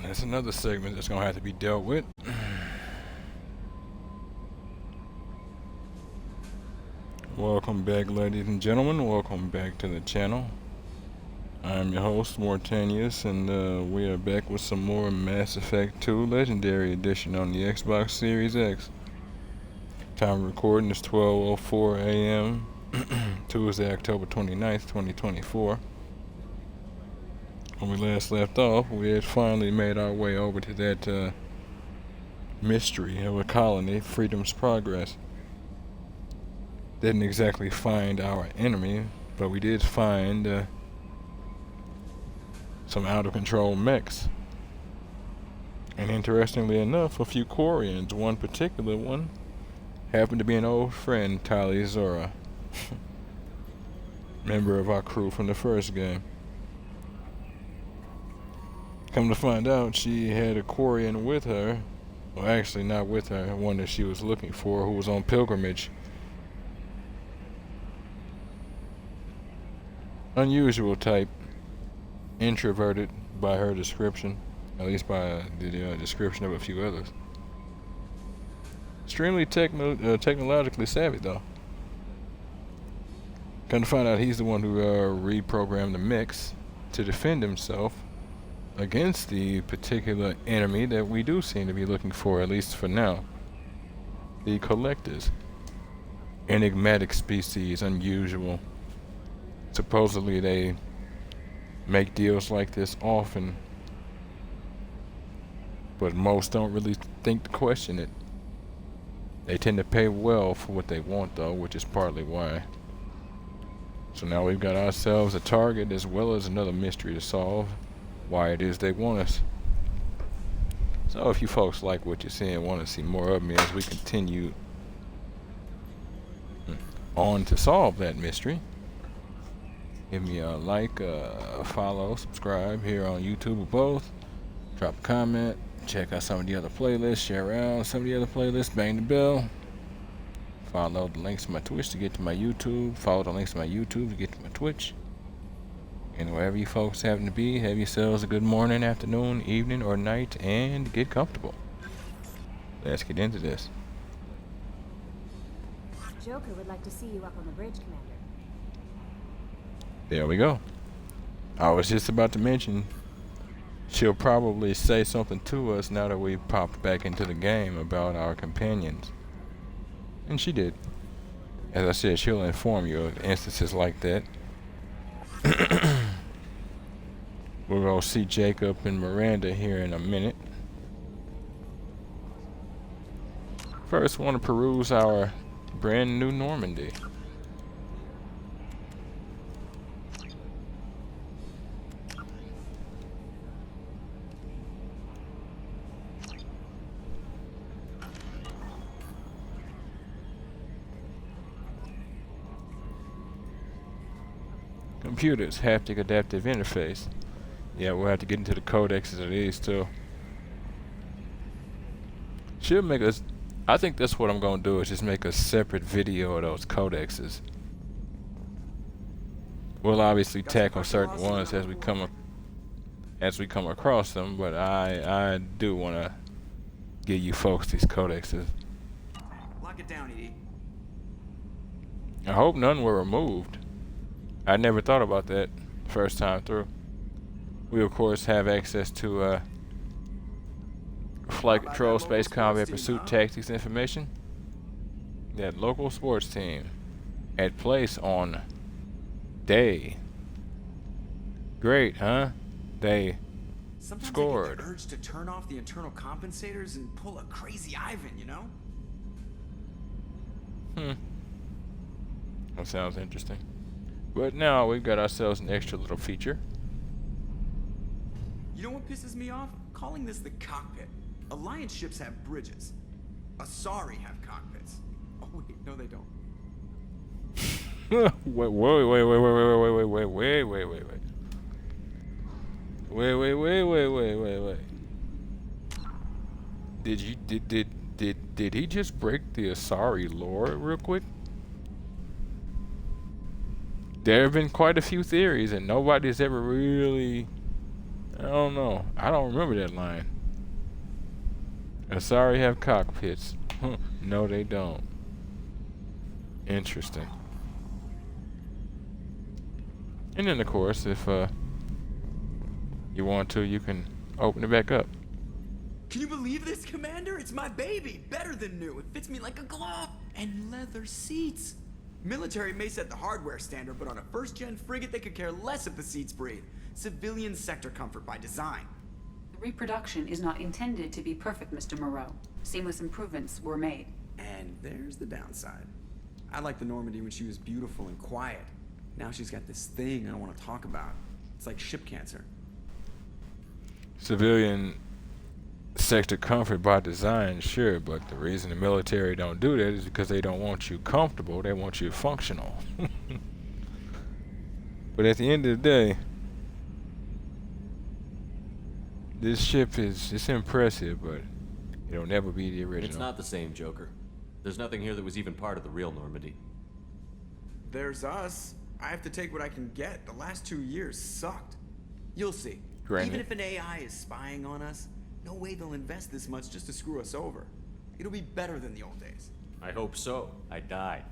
That's another segment that's gonna have to be dealt with. Welcome back, ladies and gentlemen. Welcome back to the channel. I'm your host, Mortanius, and we are back with some more Mass Effect 2 Legendary Edition on the Xbox Series X. Time of recording is 12:04 a.m. Tuesday, October 29th, 2024. When we last left off, we had finally made our way over to that mystery of a colony, Freedom's Progress. Didn't exactly find our enemy, but we did find some out-of-control mechs. And interestingly enough, a few Quarians. One particular one happened to be an old friend, Tali Zora, member of our crew from the first game. Come to find out, she had a Quarian with her, well actually not with her, one that she was looking for, who was on pilgrimage. Unusual type, introverted by her description, at least by the description of a few others. Extremely technologically savvy though. Come to find out he's the one who reprogrammed the mechs to defend himself against the particular enemy that we do seem to be looking for, at least for now. The Collectors. Enigmatic species, unusual. Supposedly they make deals like this often, but most don't really think to question it. They tend to pay well for what they want though, which is partly why. So now we've got ourselves a target as well as another mystery to solve, why it is they want us. So if you folks like what you're seeing, want to see more of me as we continue on to solve that mystery, give me a like, follow, subscribe here on YouTube or both. Drop a comment, check out some of the other playlists, share around some of the other playlists, bang the bell. Follow the links to my Twitch to get to my YouTube. Follow the links to my YouTube to get to my Twitch. And wherever you folks happen to be, have yourselves a good morning, afternoon, evening, or night, and get comfortable. Let's get into this. Joker would like to see you up on the bridge, Commander. There we go. I was just about to mention, she'll probably say something to us now that we've popped back into the game about our companions. And she did. As I said, she'll inform you of instances like that. We'll go see Jacob and Miranda here in a minute. First, we want to peruse our brand new Normandy. Computers, haptic adaptive interface. Yeah, we'll have to get into the codexes of these too. Should make us, I think that's what I'm gonna do, is just make a separate video of those codexes. We'll obviously tackle certain ones as we come across them, but I do wanna give you folks these codexes. Lock it down, Edie. I hope none were removed. I never thought about that first time through. We of course have access to flight control, space combat, pursuit tactics information. That local sports team at place on day. Great, huh? They Sometimes scored. I get the urge to turn off the internal compensators and pull a crazy Ivan, you know? That sounds interesting. But now we've got ourselves an extra little feature. You know what pisses me off? Calling this the cockpit. Alliance ships have bridges. Asari have cockpits. Oh wait, no they don't. Wait. Did he just break the Asari lore real quick? There have been quite a few theories, and nobody's ever really I don't know. I don't remember that line. Asari have cockpits. No, they don't. Interesting. And then, of course, if you want to, you can open it back up. Can you believe this, Commander? It's my baby. Better than new. It fits me like a glove. And leather seats. Military may set the hardware standard, but on a first-gen frigate, they could care less if the seats breathe. Civilian sector comfort by design. The reproduction is not intended to be perfect, Mr. Moreau. Seamless improvements were made. And there's the downside. I liked the Normandy when she was beautiful and quiet. Now she's got this thing I don't want to talk about. It's like ship cancer. Civilian sector comfort by design, sure, but the reason the military don't do that is because they don't want you comfortable, they want you functional. But at the end of the day, this ship it's impressive, but it'll never be the original. It's not the same, Joker. There's nothing here that was even part of the real Normandy. There's us. I have to take what I can get. The last 2 years sucked. You'll see. Granted. Even if an AI is spying on us, no way they'll invest this much just to screw us over. It'll be better than the old days. I hope so. I died.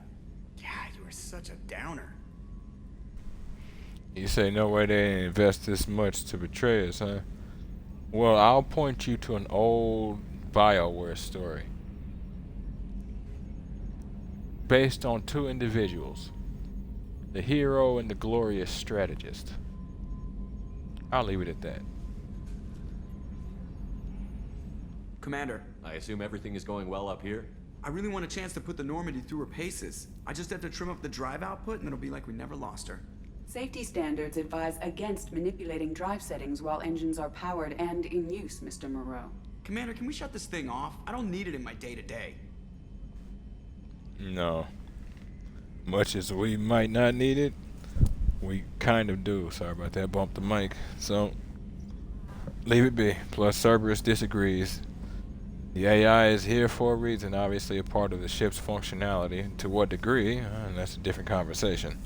Yeah, you are such a downer. You say no way they invest this much to betray us, huh? Well, I'll point you to an old BioWare story. Based on two individuals. The hero and the glorious strategist. I'll leave it at that. Commander, I assume everything is going well up here? I really want a chance to put the Normandy through her paces. I just have to trim up the drive output and it'll be like we never lost her. Safety standards advise against manipulating drive settings while engines are powered and in use, Mr. Moreau. Commander, can we shut this thing off? I don't need it in my day-to-day. No. Much as we might not need it, we kind of do. Sorry about that. Bump the mic. So, leave it be. Plus, Cerberus disagrees. The AI is here for a reason, obviously a part of the ship's functionality. To what degree, that's a different conversation.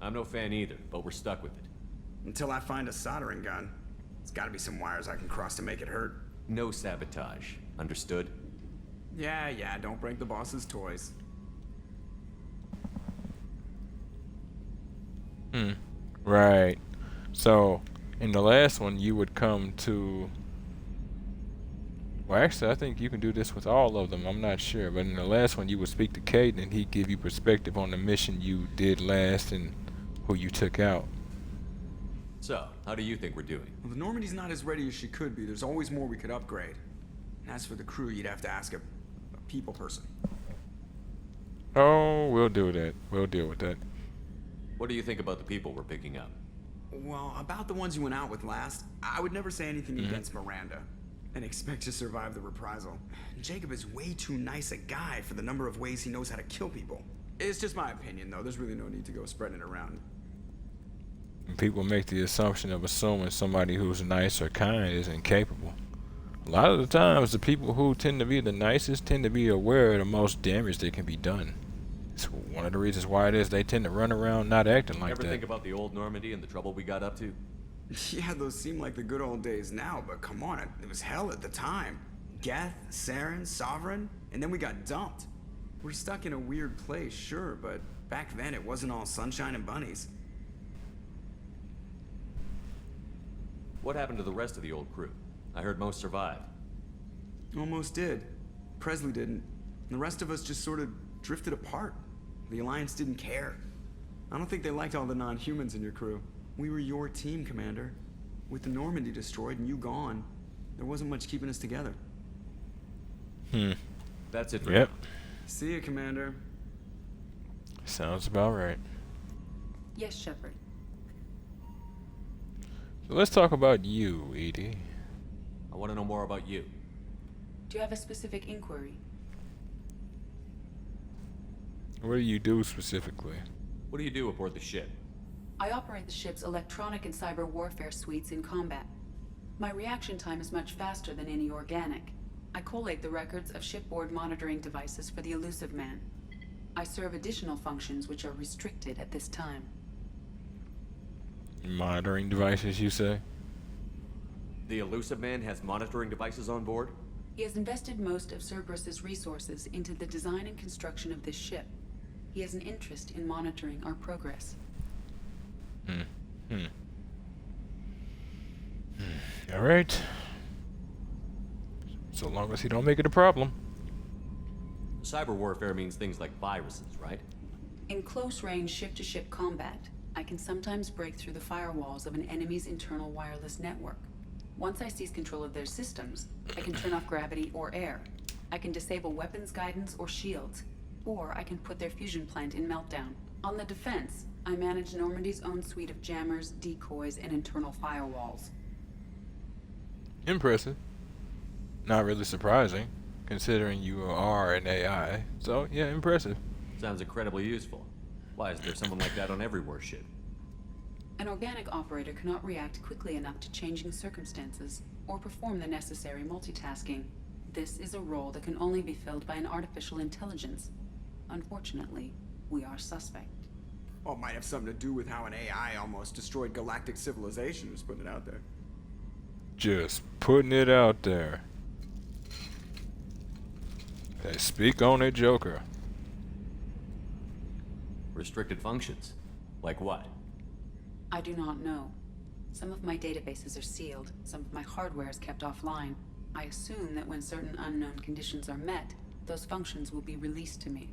I'm no fan either, but we're stuck with it. Until I find a soldering gun. There's gotta be some wires I can cross to make it hurt. No sabotage. Understood? Yeah, don't break the boss's toys. Right. So, in the last one, you would come to... Well, actually, I think you can do this with all of them. I'm not sure. But in the last one, you would speak to Caden, and he'd give you perspective on the mission you did last and who you took out. So, how do you think we're doing? Well, the Normandy's not as ready as she could be. There's always more we could upgrade. And as for the crew, you'd have to ask a people person. Oh, we'll do that. We'll deal with that. What do you think about the people we're picking up? Well, about the ones you went out with last, I would never say anything against Miranda. And expect to survive the reprisal. Jacob is way too nice a guy for the number of ways he knows how to kill people. It's just my opinion, though. There's really no need to go spreading it around. People make the assumption of assuming somebody who's nice or kind is incapable. A lot of the times, the people who tend to be the nicest tend to be aware of the most damage that can be done. It's one of the reasons why it is they tend to run around not acting like Ever that. think about the old Normandy and the trouble we got up to? Yeah, those seem like the good old days now, but come on, it was hell at the time. Geth, Saren, Sovereign, and then we got dumped. We're stuck in a weird place, sure, but back then it wasn't all sunshine and bunnies. What happened to the rest of the old crew? I heard most survived. Almost did. Presley didn't. And the rest of us just sort of drifted apart. The Alliance didn't care. I don't think they liked all the non-humans in your crew. We were your team, Commander. With the Normandy destroyed and you gone, there wasn't much keeping us together. That's it for Yep. now. See you, Commander. Sounds about right. Yes, Shepard. So let's talk about you, Edie. I want to know more about you. Do you have a specific inquiry? What do you do specifically? What do you do aboard the ship? I operate the ship's electronic and cyber warfare suites in combat. My reaction time is much faster than any organic. I collate the records of shipboard monitoring devices for the Elusive Man. I serve additional functions which are restricted at this time. Monitoring devices, you say? The Elusive Man has monitoring devices on board? He has invested most of Cerberus's resources into the design and construction of this ship. He has an interest in monitoring our progress. All right. So long as he don't make it a problem. Cyber warfare means things like viruses, right? In close-range ship-to-ship combat, I can sometimes break through the firewalls of an enemy's internal wireless network. Once I seize control of their systems, I can turn off gravity or air. I can disable weapons guidance or shields, or I can put their fusion plant in meltdown. On the defense, I manage Normandy's own suite of jammers, decoys, and internal firewalls. Impressive. Not really surprising, considering you are an AI. So, yeah, impressive. Sounds incredibly useful. Why is there someone like that on every warship? An organic operator cannot react quickly enough to changing circumstances or perform the necessary multitasking. This is a role that can only be filled by an artificial intelligence. Unfortunately, we are suspect. Well, it might have something to do with how an AI almost destroyed galactic civilization. Just putting it out there. Just putting it out there. Hey, speak on it, Joker. Restricted functions? Like what? I do not know. Some of my databases are sealed, some of my hardware is kept offline. I assume that when certain unknown conditions are met, those functions will be released to me.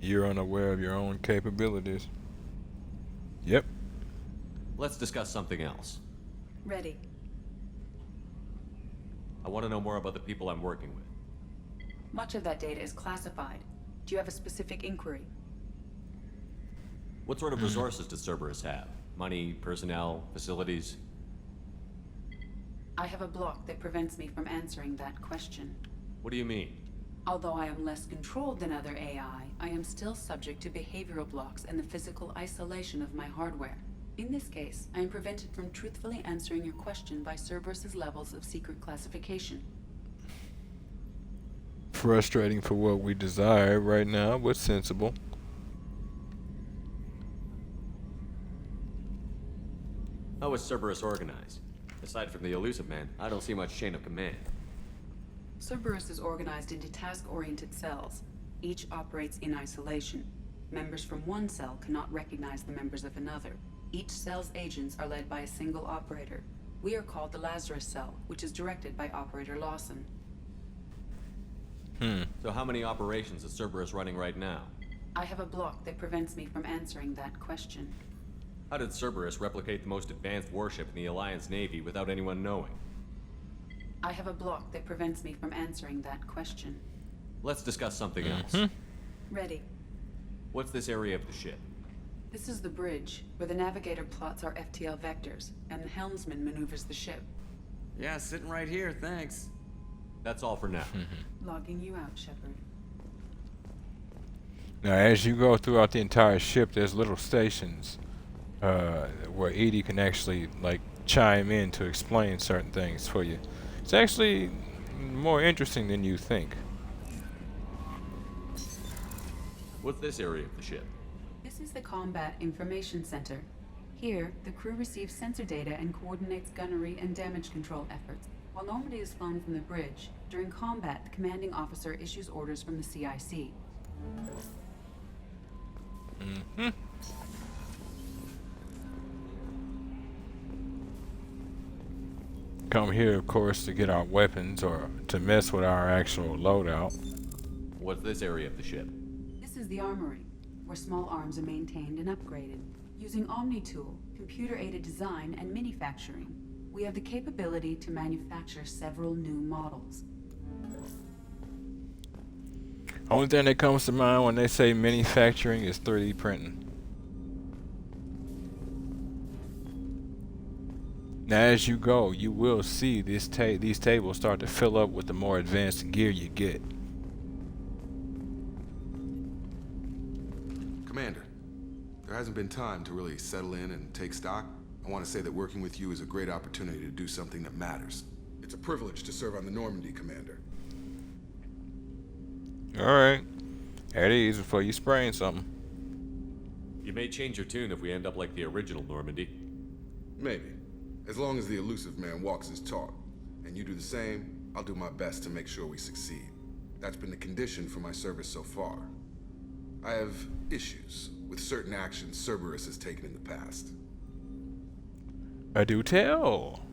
You're unaware of your own capabilities. Yep. Let's discuss something else. Ready. I want to know more about the people I'm working with. Much of that data is classified. Do you have a specific inquiry? What sort of resources does Cerberus have? Money, personnel, facilities? I have a block that prevents me from answering that question. What do you mean? Although I am less controlled than other AI, I am still subject to behavioral blocks and the physical isolation of my hardware. In this case, I am prevented from truthfully answering your question by Cerberus's levels of secret classification. Frustrating for what we desire right now, but sensible. How is Cerberus organized? Aside from the Elusive Man, I don't see much chain of command. Cerberus is organized into task-oriented cells. Each operates in isolation. Members from one cell cannot recognize the members of another. Each cell's agents are led by a single operator. We are called the Lazarus Cell, which is directed by Operator Lawson. So how many operations is Cerberus running right now? I have a block that prevents me from answering that question. How did Cerberus replicate the most advanced warship in the Alliance Navy without anyone knowing? I have a block that prevents me from answering that question. Let's discuss something else. Ready. What's this area of the ship? This is the bridge, where the navigator plots our FTL vectors, and the helmsman maneuvers the ship. Yeah, sitting right here, thanks. That's all for now. Logging you out, Shepard. Now, as you go throughout the entire ship, there's little stations where Edie can actually, like, chime in to explain certain things for you. It's actually more interesting than you think. What's this area of the ship? This is the Combat Information Center. Here, the crew receives sensor data and coordinates gunnery and damage control efforts. While Normandy is flown from the bridge, during combat, the commanding officer issues orders from the CIC. Come here, of course, to get our weapons or to mess with our actual loadout. What's this area of the ship? This is the armory, where small arms are maintained and upgraded. Using OmniTool, computer-aided design, and manufacturing, we have the capability to manufacture several new models. Only thing that comes to mind when they say manufacturing is 3D printing. Now, as you go, you will see these tables start to fill up with the more advanced gear you get. Commander, there hasn't been time to really settle in and take stock. I want to say that working with you is a great opportunity to do something that matters. It's a privilege to serve on the Normandy, Commander. Alright. At ease before you sprain something. You may change your tune if we end up like the original Normandy. Maybe. As long as the elusive man walks his talk, and you do the same, I'll do my best to make sure we succeed. That's been the condition for my service so far. I have issues with certain actions Cerberus has taken in the past. I do tell.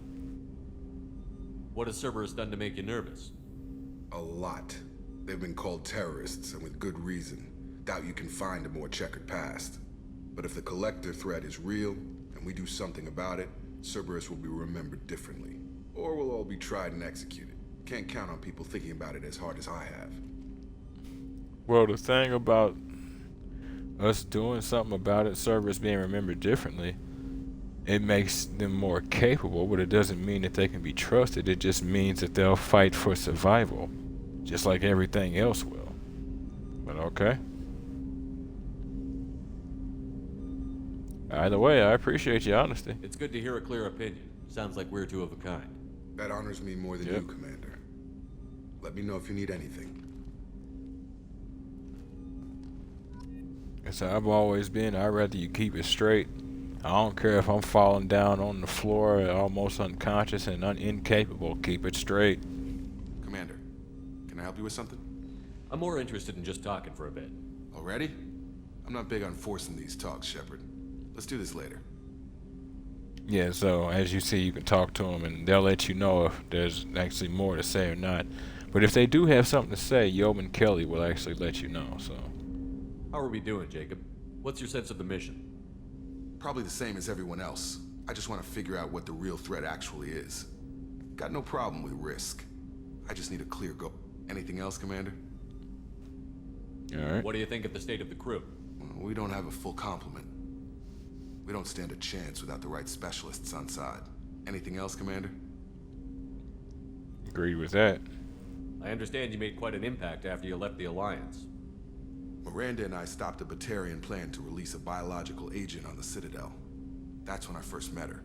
What has Cerberus done to make you nervous? A lot. They've been called terrorists, and with good reason. Doubt you can find a more checkered past. But if the Collector threat is real, and we do something about it, Cerberus will be remembered differently. Or we'll all be tried and executed. Can't count on people thinking about it as hard as I have. Well, the thing about us doing something about it, Cerberus being remembered differently, it makes them more capable, but it doesn't mean that they can be trusted. It just means that they'll fight for survival, just like everything else will. But okay. Either way, I appreciate your honesty. It's good to hear a clear opinion. Sounds like we're two of a kind. That honors me more than Yep. you, Commander. Let me know if you need anything. That's how I've always been. I'd rather you keep it straight. I don't care if I'm falling down on the floor, almost unconscious and incapable. Keep it straight. Commander, can I help you with something? I'm more interested in just talking for a bit. Already? I'm not big on forcing these talks, Shepard. Let's do this later. Yeah, so as you see, you can talk to them and they'll let you know if there's actually more to say or not. But if they do have something to say, Yeoman Kelly will actually let you know, so. How are we doing, Jacob? What's your sense of the mission? Probably the same as everyone else. I just want to figure out what the real threat actually is. Got no problem with risk. I just need a clear goal. Anything else, Commander? Alright. What do you think of the state of the crew? We don't have a full complement. We don't stand a chance without the right specialists on side. Anything else, Commander? Agreed with that. I understand you made quite an impact after you left the Alliance. Miranda and I stopped a Batarian plan to release a biological agent on the Citadel. That's when I first met her.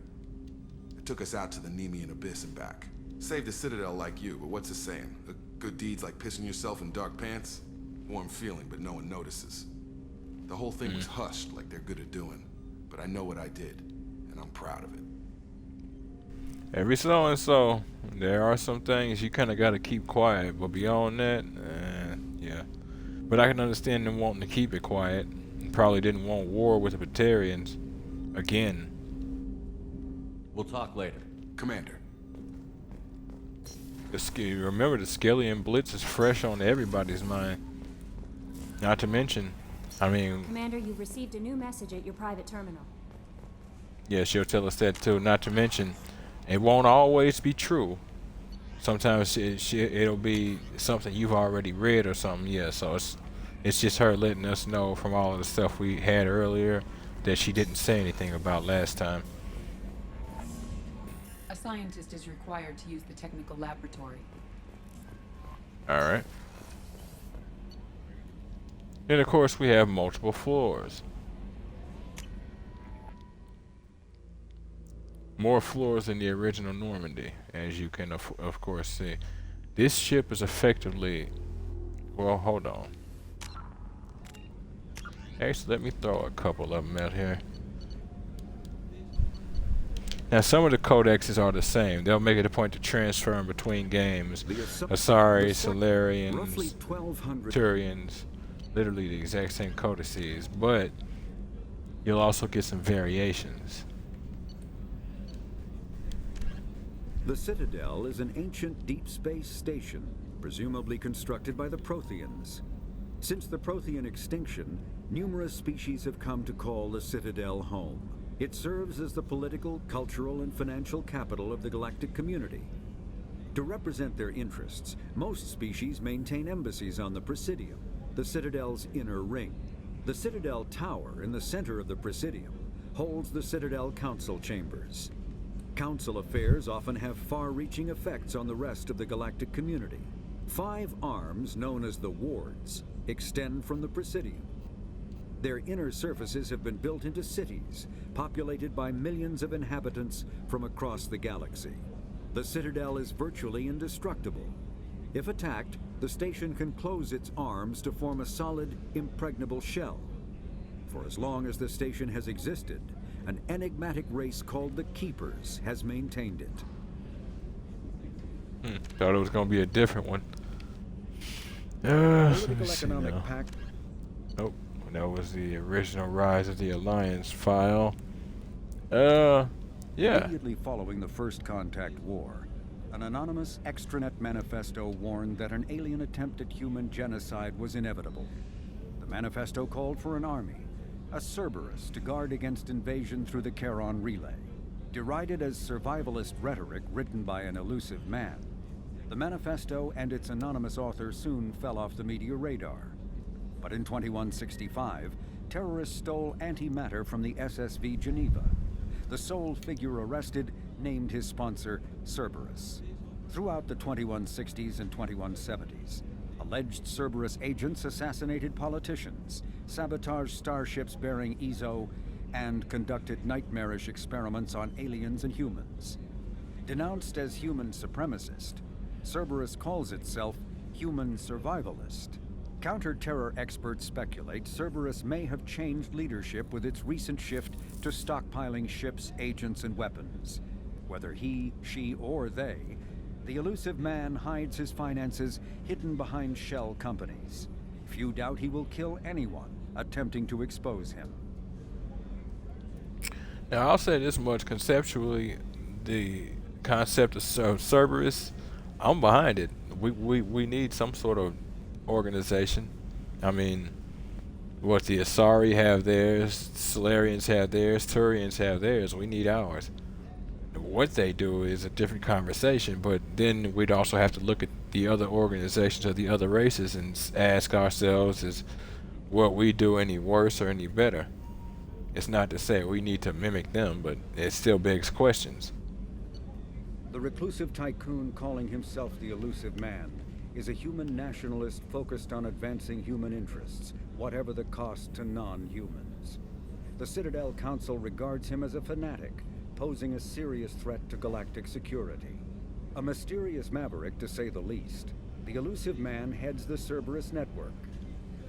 It took us out to the Nemean Abyss and back. Saved the Citadel like you, but what's the saying? Good deeds like pissing yourself in dark pants? Warm feeling, but no one notices. The whole thing was hushed like they're good at doing. But I know what I did, and I'm proud of it. Every so and so, there are some things you kind of got to keep quiet, but beyond that, yeah. But I can understand them wanting to keep it quiet. Probably didn't want war with the Batarians again. We'll talk later. Commander, Remember, the Skillian Blitz is fresh on everybody's mind. Not to mention, I mean, Commander, you've received a new message at your private terminal. yeah, she'll tell us that too. Not to mention, it won't always be true. Sometimes it'll be something you've already read or something. Yeah, so it's just her letting us know from all of the stuff we had earlier that she didn't say anything about last time. A scientist is required to use the technical laboratory. All right. And of course, we have multiple floors. More floors than the original Normandy, as you can of course see. This ship is effectively, well, hold on. Actually, let me throw a couple of them out here. Now, some of the codexes are the same. They'll make it a point to transfer them between games. Asari, Solarians, roughly 1,200 Turians, literally the exact same codices, but you'll also get some variations. The Citadel is an ancient deep space station, presumably constructed by the Protheans. Since the Prothean extinction, numerous species have come to call the Citadel home. It serves as the political, cultural, and financial capital of the galactic community. To represent their interests, most species maintain embassies on the Presidium, the Citadel's inner ring. The Citadel Tower in the center of the Presidium holds the Citadel Council Chambers. Council affairs often have far-reaching effects on the rest of the galactic community. 5 arms, known as the Wards, extend from the Presidium. Their inner surfaces have been built into cities, populated by millions of inhabitants from across the galaxy. The Citadel is virtually indestructible. If attacked, the station can close its arms to form a solid, impregnable shell. For as long as the station has existed, an enigmatic race called the Keepers has maintained it. Thought it was gonna be a different one. Political Let's see Economic now. Pact. Nope, that was the original Rise of the Alliance file. Yeah. Immediately following the First Contact War, an anonymous extranet manifesto warned that an alien attempt at human genocide was inevitable. The manifesto called for an army, a Cerberus, to guard against invasion through the Charon Relay. Derided as survivalist rhetoric written by an elusive man, the manifesto and its anonymous author soon fell off the media radar. But in 2165, terrorists stole antimatter from the SSV Geneva. The sole figure arrested named his sponsor Cerberus. Throughout the 2160s and 2170s, alleged Cerberus agents assassinated politicians, sabotaged starships bearing EZO, and conducted nightmarish experiments on aliens and humans. Denounced as human supremacist, Cerberus calls itself human survivalist. Counter-terror experts speculate Cerberus may have changed leadership with its recent shift to stockpiling ships, agents, and weapons. Whether he, she, or they, the elusive man hides his finances hidden behind shell companies. Few doubt he will kill anyone attempting to expose him. Now I'll say this much: conceptually, the concept of Cerberus, I'm behind it. We need some sort of organization. I mean, what the Asari have theirs, Solarians have theirs, Turians have theirs. We need ours. What they do is a different conversation, but then we'd also have to look at the other organizations of the other races and ask ourselves, is what we do any worse or any better? It's not to say we need to mimic them, but it still begs questions. The reclusive tycoon calling himself the elusive man is a human nationalist focused on advancing human interests, whatever the cost to non-humans. The Citadel Council regards him as a fanatic, posing a serious threat to galactic security. A mysterious maverick, to say the least, the elusive man heads the Cerberus network.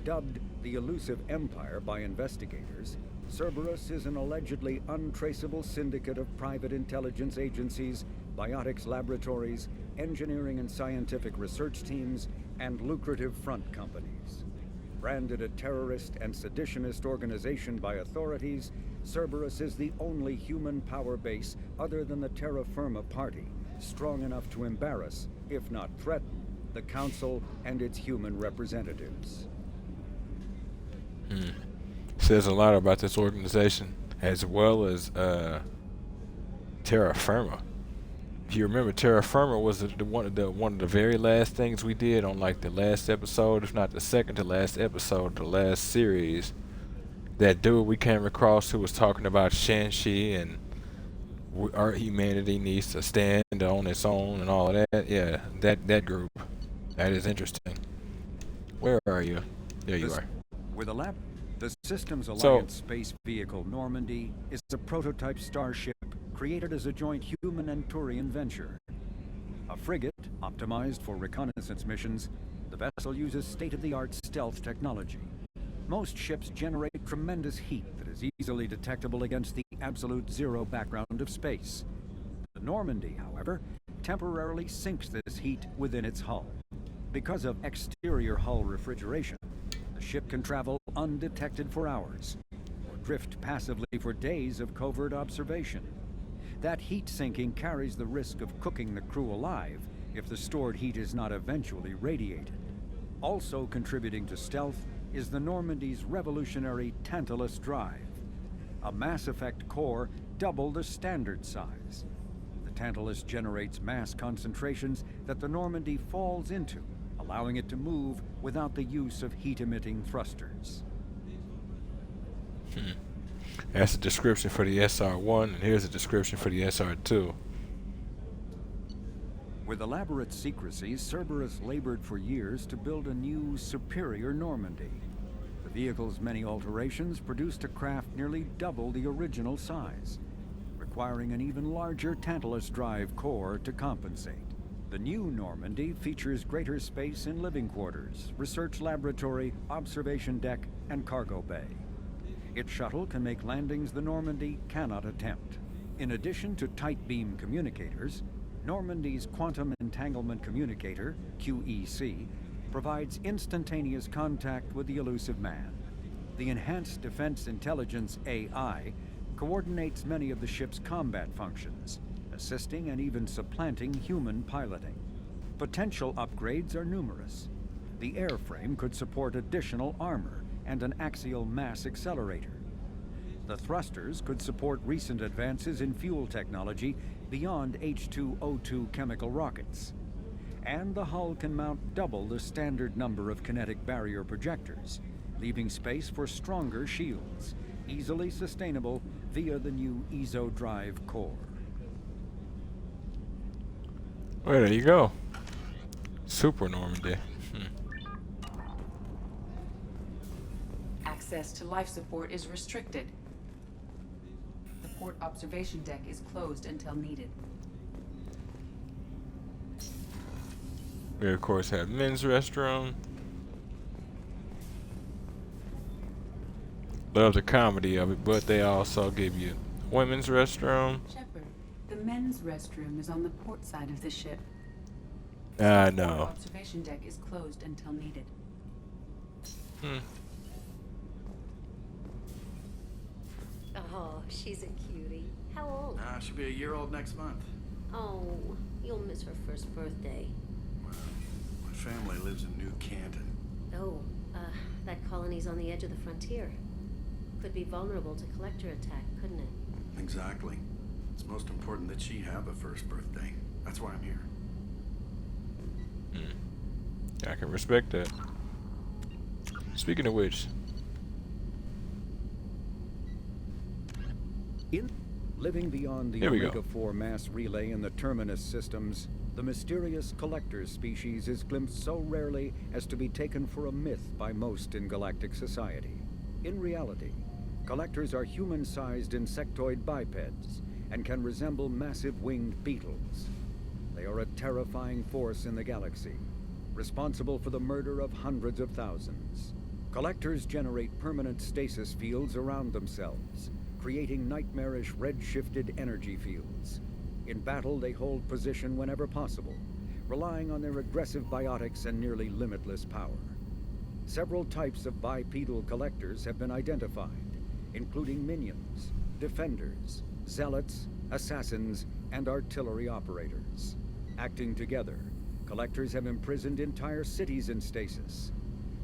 Dubbed the Elusive Empire by investigators, Cerberus is an allegedly untraceable syndicate of private intelligence agencies, biotics laboratories, engineering and scientific research teams, and lucrative front companies. Branded a terrorist and seditionist organization by authorities, Cerberus is the only human power base other than the Terra Firma Party, strong enough to embarrass, if not threaten, the Council and its human representatives. Says a lot about this organization, as well as Terra Firma. If you remember, Terra Firma was one of the very last things we did on like the last episode, if not the second to last episode of the last series. That dude we came across who was talking about Shanxi and our humanity needs to stand on its own and all of that. Yeah, that group. That is interesting. Where are you? There you are. With the Systems Alliance space vehicle Normandy is a prototype starship created as a joint human and Turian venture. A frigate optimized for reconnaissance missions, the vessel uses state-of-the-art stealth technology. Most ships generate tremendous heat that is easily detectable against the absolute zero background of space. The Normandy, however, temporarily sinks this heat within its hull. Because of exterior hull refrigeration, the ship can travel undetected for hours, or drift passively for days of covert observation. That heat sinking carries the risk of cooking the crew alive if the stored heat is not eventually radiated. Also contributing to stealth is the Normandy's revolutionary Tantalus drive, a Mass Effect core double the standard size. The Tantalus generates mass concentrations that the Normandy falls into, allowing it to move without the use of heat-emitting thrusters. That's a description for the SR-1, and here's a description for the SR-2. With elaborate secrecy, Cerberus labored for years to build a new, superior Normandy. The vehicle's many alterations produced a craft nearly double the original size, requiring an even larger Tantalus drive core to compensate. The new Normandy features greater space in living quarters, research laboratory, observation deck, and cargo bay. Its shuttle can make landings the Normandy cannot attempt. In addition to tight beam communicators, Normandy's Quantum Entanglement Communicator, QEC, provides instantaneous contact with the elusive man. The Enhanced Defense Intelligence AI coordinates many of the ship's combat functions, assisting and even supplanting human piloting. Potential upgrades are numerous. The airframe could support additional armor and an axial mass accelerator. The thrusters could support recent advances in fuel technology beyond H2O2 chemical rockets. And the hull can mount double the standard number of kinetic barrier projectors, leaving space for stronger shields, easily sustainable via the new EZO drive core. Well, there you go. Super Normandy. Access to life support is restricted. The port observation deck is closed until needed. We of course have men's restroom. Love the comedy of it, but they also give you women's restroom. Shepard, the men's restroom is on the port side of the ship. I The know. observation deck is closed until needed. Oh, she's a cutie. How old? She'll be a year old next month. Oh, you'll miss her first birthday. My family lives in New Canton. Oh, that colony's on the edge of the frontier. Could be vulnerable to collector attack, couldn't it? Exactly. It's most important that she have a first birthday. That's why I'm here. I can respect that. Speaking of which, Living beyond the Here we go. Omega-4 mass relay in the Terminus systems, the mysterious Collector species is glimpsed so rarely as to be taken for a myth by most in galactic society. In reality, Collectors are human-sized insectoid bipeds and can resemble massive winged beetles. They are a terrifying force in the galaxy, responsible for the murder of hundreds of thousands. Collectors generate permanent stasis fields around themselves, creating nightmarish red-shifted energy fields. In battle, they hold position whenever possible, relying on their aggressive biotics and nearly limitless power. Several types of bipedal collectors have been identified, including minions, defenders, zealots, assassins, and artillery operators. Acting together, collectors have imprisoned entire cities in stasis.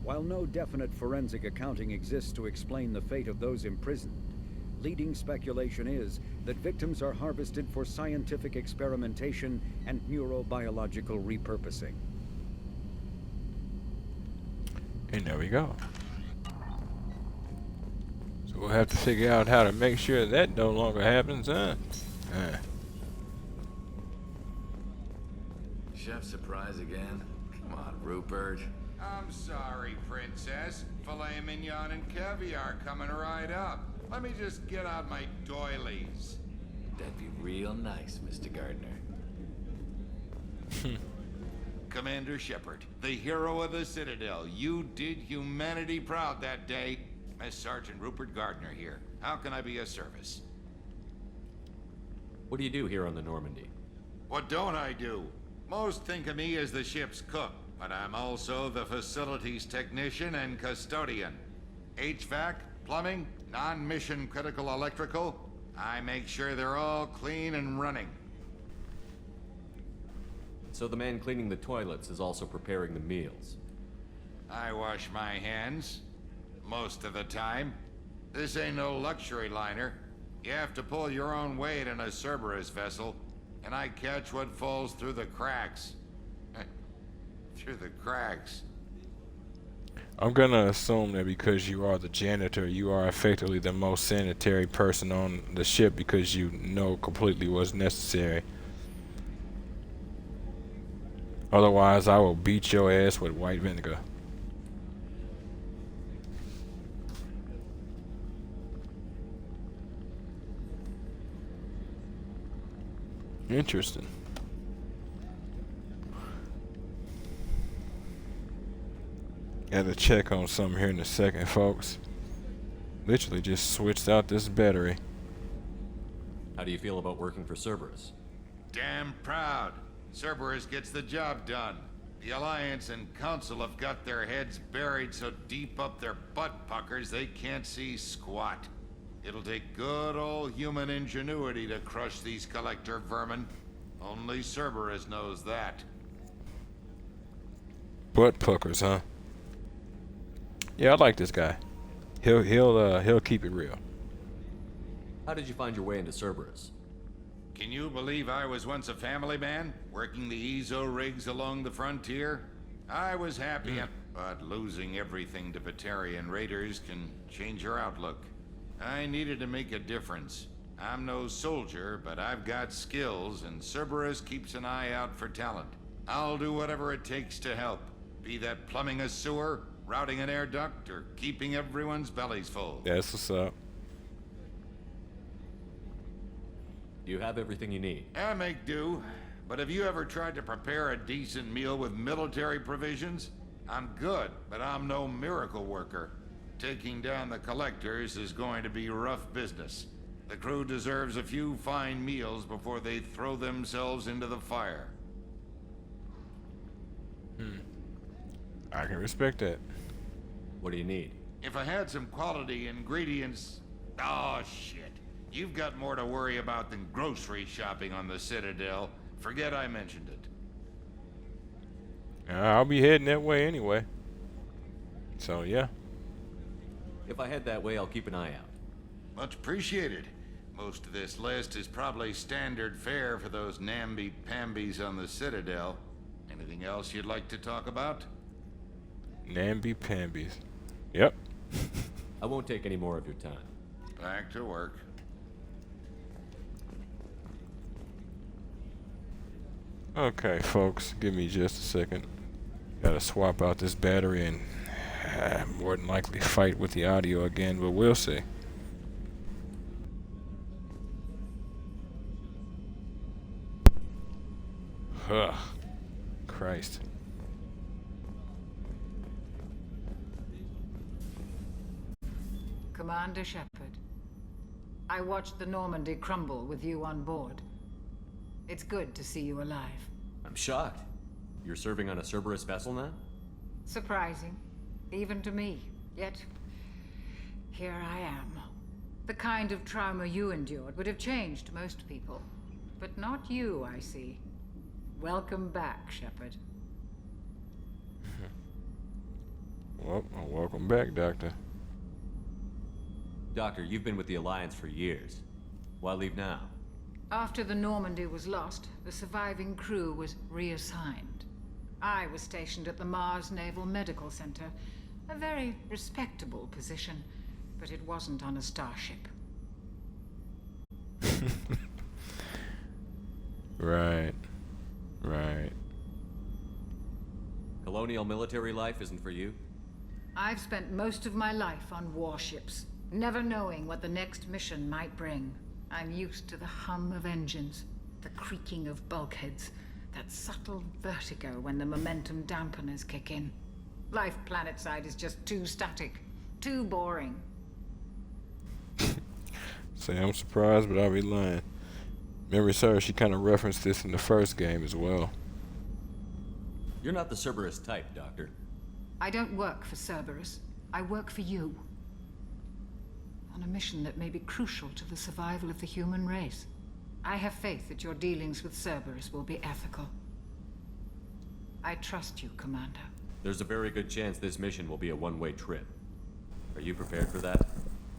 While no definite forensic accounting exists to explain the fate of those imprisoned, leading speculation is that victims are harvested for scientific experimentation and neurobiological repurposing. and there we go. So we'll have to figure out how to make sure that no longer happens, huh? Chef surprise again? Come on, Rupert. I'm sorry, Princess. Filet mignon and caviar coming right up. Let me just get out my doilies. That'd be real nice, Mr. Gardner. Commander Shepard, the hero of the Citadel. You did humanity proud that day. Master Sergeant Rupert Gardner here. How can I be of service? What do you do here on the Normandy? What don't I do? Most think of me as the ship's cook, but I'm also the facilities technician and custodian. HVAC, plumbing, non-mission critical electrical. I make sure they're all clean and running. So the man cleaning the toilets is also preparing the meals. I wash my hands. Most of the time. This ain't no luxury liner. You have to pull your own weight in a Cerberus vessel, and I catch what falls through the cracks. Through the cracks. I'm gonna assume that because you are the janitor, you are effectively the most sanitary person on the ship because you know completely what's necessary. Otherwise, I will beat your ass with white vinegar. Interesting. Gotta check on something here in a second, folks. literally just switched out this battery. How do you feel about working for Cerberus? Damn proud. Cerberus gets the job done. The Alliance and Council have got their heads buried so deep up their butt puckers they can't see squat. It'll take good old human ingenuity to crush these collector vermin. Only Cerberus knows that. Butt puckers, huh? Yeah, I like this guy. He'll keep it real. How did you find your way into Cerberus? Can you believe I was once a family man, working the Ezo rigs along the frontier? I was happy, but losing everything to Batarian raiders can change your outlook. I needed to make a difference. I'm no soldier, but I've got skills, and Cerberus keeps an eye out for talent. I'll do whatever it takes to help, be that plumbing a sewer, routing an air duct, or keeping everyone's bellies full. That's what's up. Do you have everything you need? I make do, but have you ever tried to prepare a decent meal with military provisions? I'm good, but I'm no miracle worker. Taking down the collectors is going to be rough business. The crew deserves a few fine meals before they throw themselves into the fire. I can respect that. What do you need? If I had some quality ingredients... Oh, shit. You've got more to worry about than grocery shopping on the Citadel. Forget I mentioned it. I'll be heading that way anyway. So, yeah. If I head that way, I'll keep an eye out. Much appreciated. Most of this list is probably standard fare for those namby-pambies on the Citadel. Anything else you'd like to talk about? Namby-pambies. Yep. I won't take any more of your time. Back to work. Okay, folks, give me just a second. Gotta swap out this battery and more than likely fight with the audio again, but we'll see. Ugh. Christ. Commander Shepard, I watched the Normandy crumble with you on board. It's good to see you alive. I'm shocked. You're serving on a Cerberus vessel now? Surprising, even to me. Yet, here I am. The kind of trauma you endured would have changed most people. But not you, I see. Welcome back, Shepard. Well, welcome back, Doctor. Doctor, you've been with the Alliance for years. Why leave now? After the Normandy was lost, the surviving crew was reassigned. I was stationed at the Mars Naval Medical Center, a very respectable position, but it wasn't on a starship. Right. Right. Colonial military life isn't for you? I've spent most of my life on warships, never knowing what the next mission might bring. I'm used to the hum of engines, the creaking of bulkheads, that subtle vertigo when the momentum dampeners kick in. Life planetside is just too static, too boring. Say I'm surprised, but I'll be lying. Memory serves, she kind of referenced this in the first game as well. You're not the Cerberus type, Doctor. I don't work for Cerberus. I work for you. On a mission that may be crucial to the survival of the human race. I have faith that your dealings with Cerberus will be ethical. I trust you, Commander. There's a very good chance this mission will be a one-way trip. Are you prepared for that?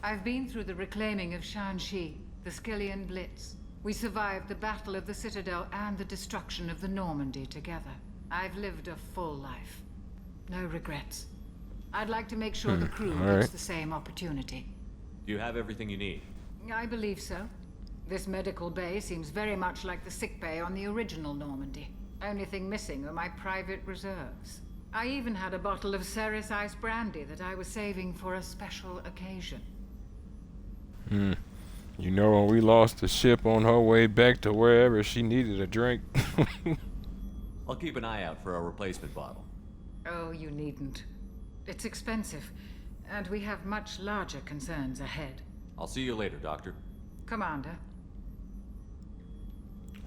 I've been through the reclaiming of Shanxi, the Skillian Blitz. We survived the Battle of the Citadel and the destruction of the Normandy together. I've lived a full life. No regrets. I'd like to make sure the crew gets the same opportunity. Do you have everything you need? I believe so. This medical bay seems very much like the sick bay on the original Normandy. Only thing missing are my private reserves. I even had a bottle of Ceres Ice brandy that I was saving for a special occasion. You know, when we lost the ship on her way back to wherever she needed a drink. I'll keep an eye out for a replacement bottle. Oh, you needn't. It's expensive. And we have much larger concerns ahead. I'll see you later, Doctor. Commander.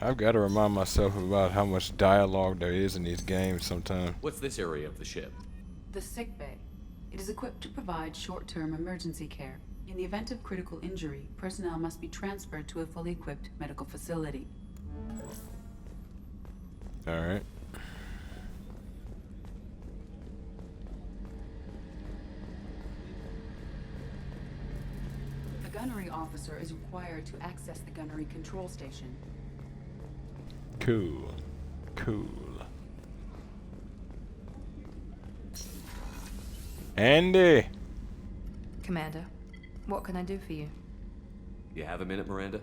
I've got to remind myself about how much dialogue there is in these games sometimes. What's this area of the ship? The sick bay. It is equipped to provide short-term emergency care. In the event of critical injury, personnel must be transferred to a fully equipped medical facility. Alright. A gunnery officer is required to access the gunnery control station. Cool. Cool. Andy! Commander, what can I do for you? You have a minute, Miranda?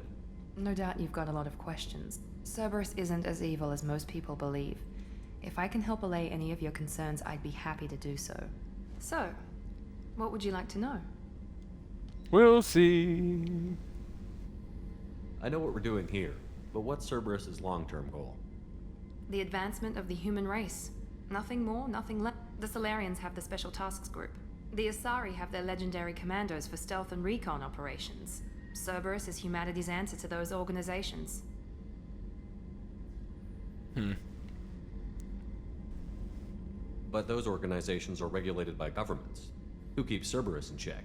No doubt you've got a lot of questions. Cerberus isn't as evil as most people believe. If I can help allay any of your concerns, I'd be happy to do so. So, what would you like to know? We'll see. I know what we're doing here, but what's Cerberus's long-term goal? The advancement of the human race. Nothing more, nothing less. The Solarians have the Special Tasks Group. The Asari have their legendary commandos for stealth and recon operations. Cerberus is humanity's answer to those organizations. But those organizations are regulated by governments. Who keeps Cerberus in check?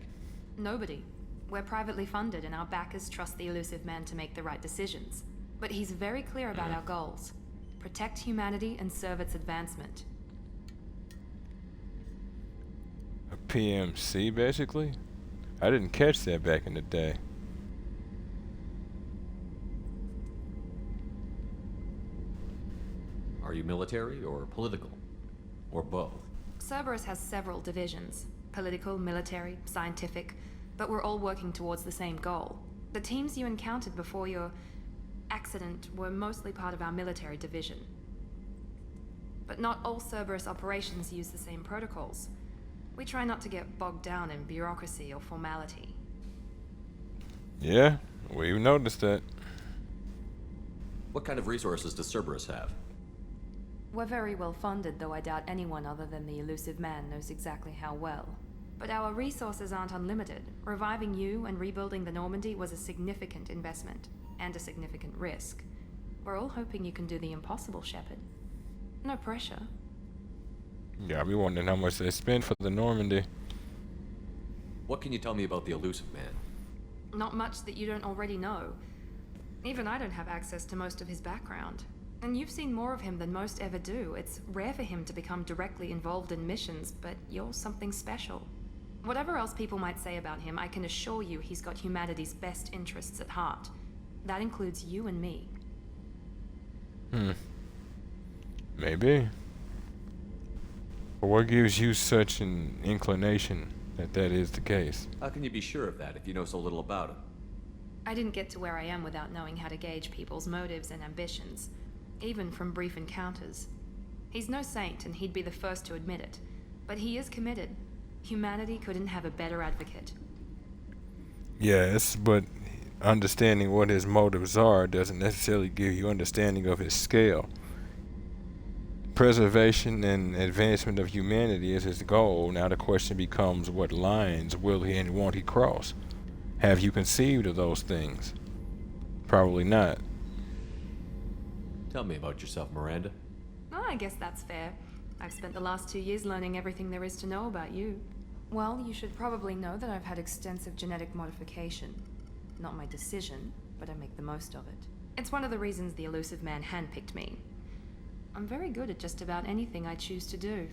Nobody. We're privately funded and our backers trust the Elusive Man to make the right decisions. But he's very clear about our goals. Protect humanity and serve its advancement. A PMC, basically? I didn't catch that back in the day. Are you military or political? Or both? Cerberus has several divisions. Political, military, scientific, but we're all working towards the same goal. The teams you encountered before your accident were mostly part of our military division. But not all Cerberus operations use the same protocols. We try not to get bogged down in bureaucracy or formality. Yeah, we've noticed that. What kind of resources does Cerberus have? We're very well funded, though I doubt anyone other than the Elusive Man knows exactly how well. But our resources aren't unlimited. Reviving you and rebuilding the Normandy was a significant investment, and a significant risk. We're all hoping you can do the impossible, Shepard. No pressure. Yeah, I'll be wondering how much they spent for the Normandy. What can you tell me about the Elusive Man? Not much that you don't already know. Even I don't have access to most of his background. And you've seen more of him than most ever do. It's rare for him to become directly involved in missions, but you're something special. Whatever else people might say about him, I can assure you he's got humanity's best interests at heart. That includes you and me. Maybe. But what gives you such an inclination that that is the case? How can you be sure of that if you know so little about him? I didn't get to where I am without knowing how to gauge people's motives and ambitions, even from brief encounters. He's no saint, and he'd be the first to admit it. But he is committed. Humanity couldn't have a better advocate. Yes, but understanding what his motives are doesn't necessarily give you understanding of his scale. Preservation and advancement of humanity is his goal. Now the question becomes, what lines will he and won't he cross? Have you conceived of those things? Probably not. Tell me about yourself, Miranda. Oh, I guess that's fair. I've spent the last 2 years learning everything there is to know about you. Well, you should probably know that I've had extensive genetic modification. Not my decision, but I make the most of it. It's one of the reasons the Elusive Man handpicked me. I'm very good at just about anything I choose to do.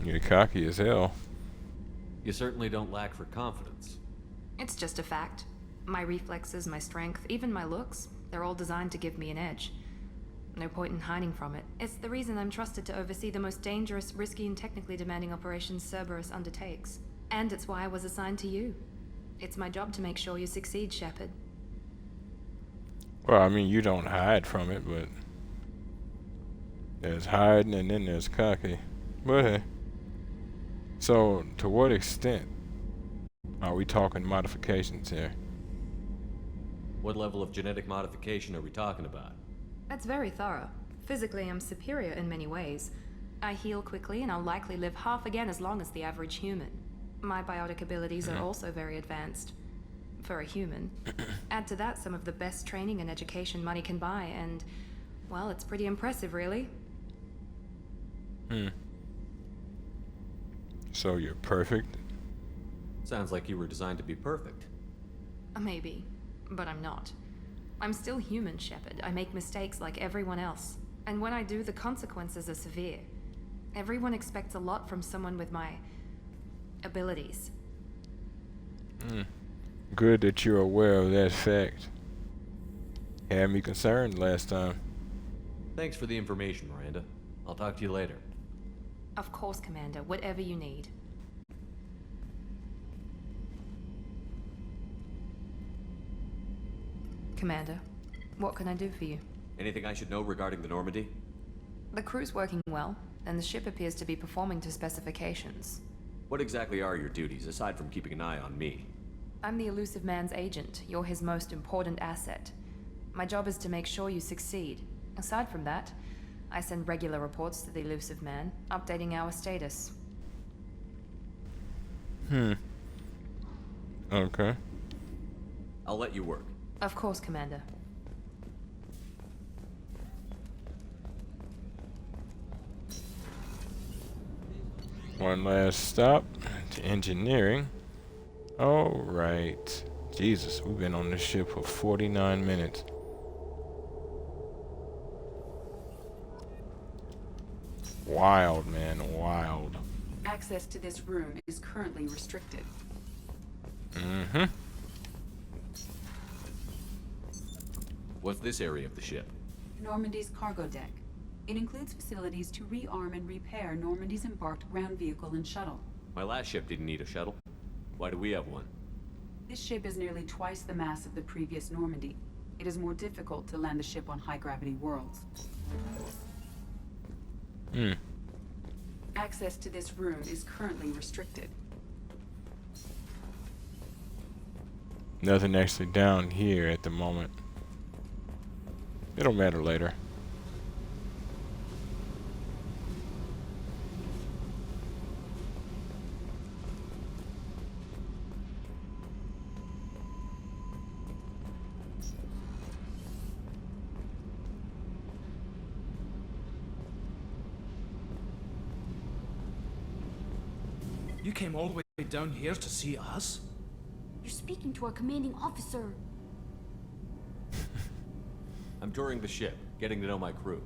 You're cocky as hell. You certainly don't lack for confidence. It's just a fact. My reflexes, my strength, even my looks, they're all designed to give me an edge. No point in hiding from it. It's the reason I'm trusted to oversee the most dangerous, risky, and technically demanding operations Cerberus undertakes. And it's why I was assigned to you. It's my job to make sure you succeed, Shepard. Well, I mean, you don't hide from it, but there's hiding and then there's cocky. But hey. So, to what extent are we talking modifications here? What level of genetic modification are we talking about? That's very thorough. Physically, I'm superior in many ways. I heal quickly and I'll likely live half again as long as the average human. My biotic abilities are also very advanced. For a human. Add to that some of the best training and education money can buy, and, well, it's pretty impressive, really. So you're perfect? Sounds like you were designed to be perfect. Maybe, but I'm not. I'm still human, Shepard. I make mistakes like everyone else. And when I do, the consequences are severe. Everyone expects a lot from someone with my abilities. Good that you're aware of that fact. Had me concerned last time. Thanks for the information, Miranda. I'll talk to you later. Of course, Commander. Whatever you need. Commander, what can I do for you? Anything I should know regarding the Normandy? The crew's working well, and the ship appears to be performing to specifications. What exactly are your duties, aside from keeping an eye on me? I'm the Elusive Man's agent. You're his most important asset. My job is to make sure you succeed. Aside from that, I send regular reports to the Elusive Man, updating our status. Okay. I'll let you work. Of course, Commander. One last stop to engineering. All right. Jesus, we've been on this ship for 49 minutes. Wild, man, wild. Access to this room is currently restricted. What's this area of the ship? Normandy's cargo deck. It includes facilities to rearm and repair Normandy's embarked ground vehicle and shuttle. My last ship didn't need a shuttle. Why do we have one? This ship is nearly twice the mass of the previous Normandy. It is more difficult to land the ship on high-gravity worlds. Access to this room is currently restricted. Nothing actually down here at the moment. It'll matter later. You came all the way down here to see us? You're speaking to our commanding officer. I'm touring the ship, getting to know my crew.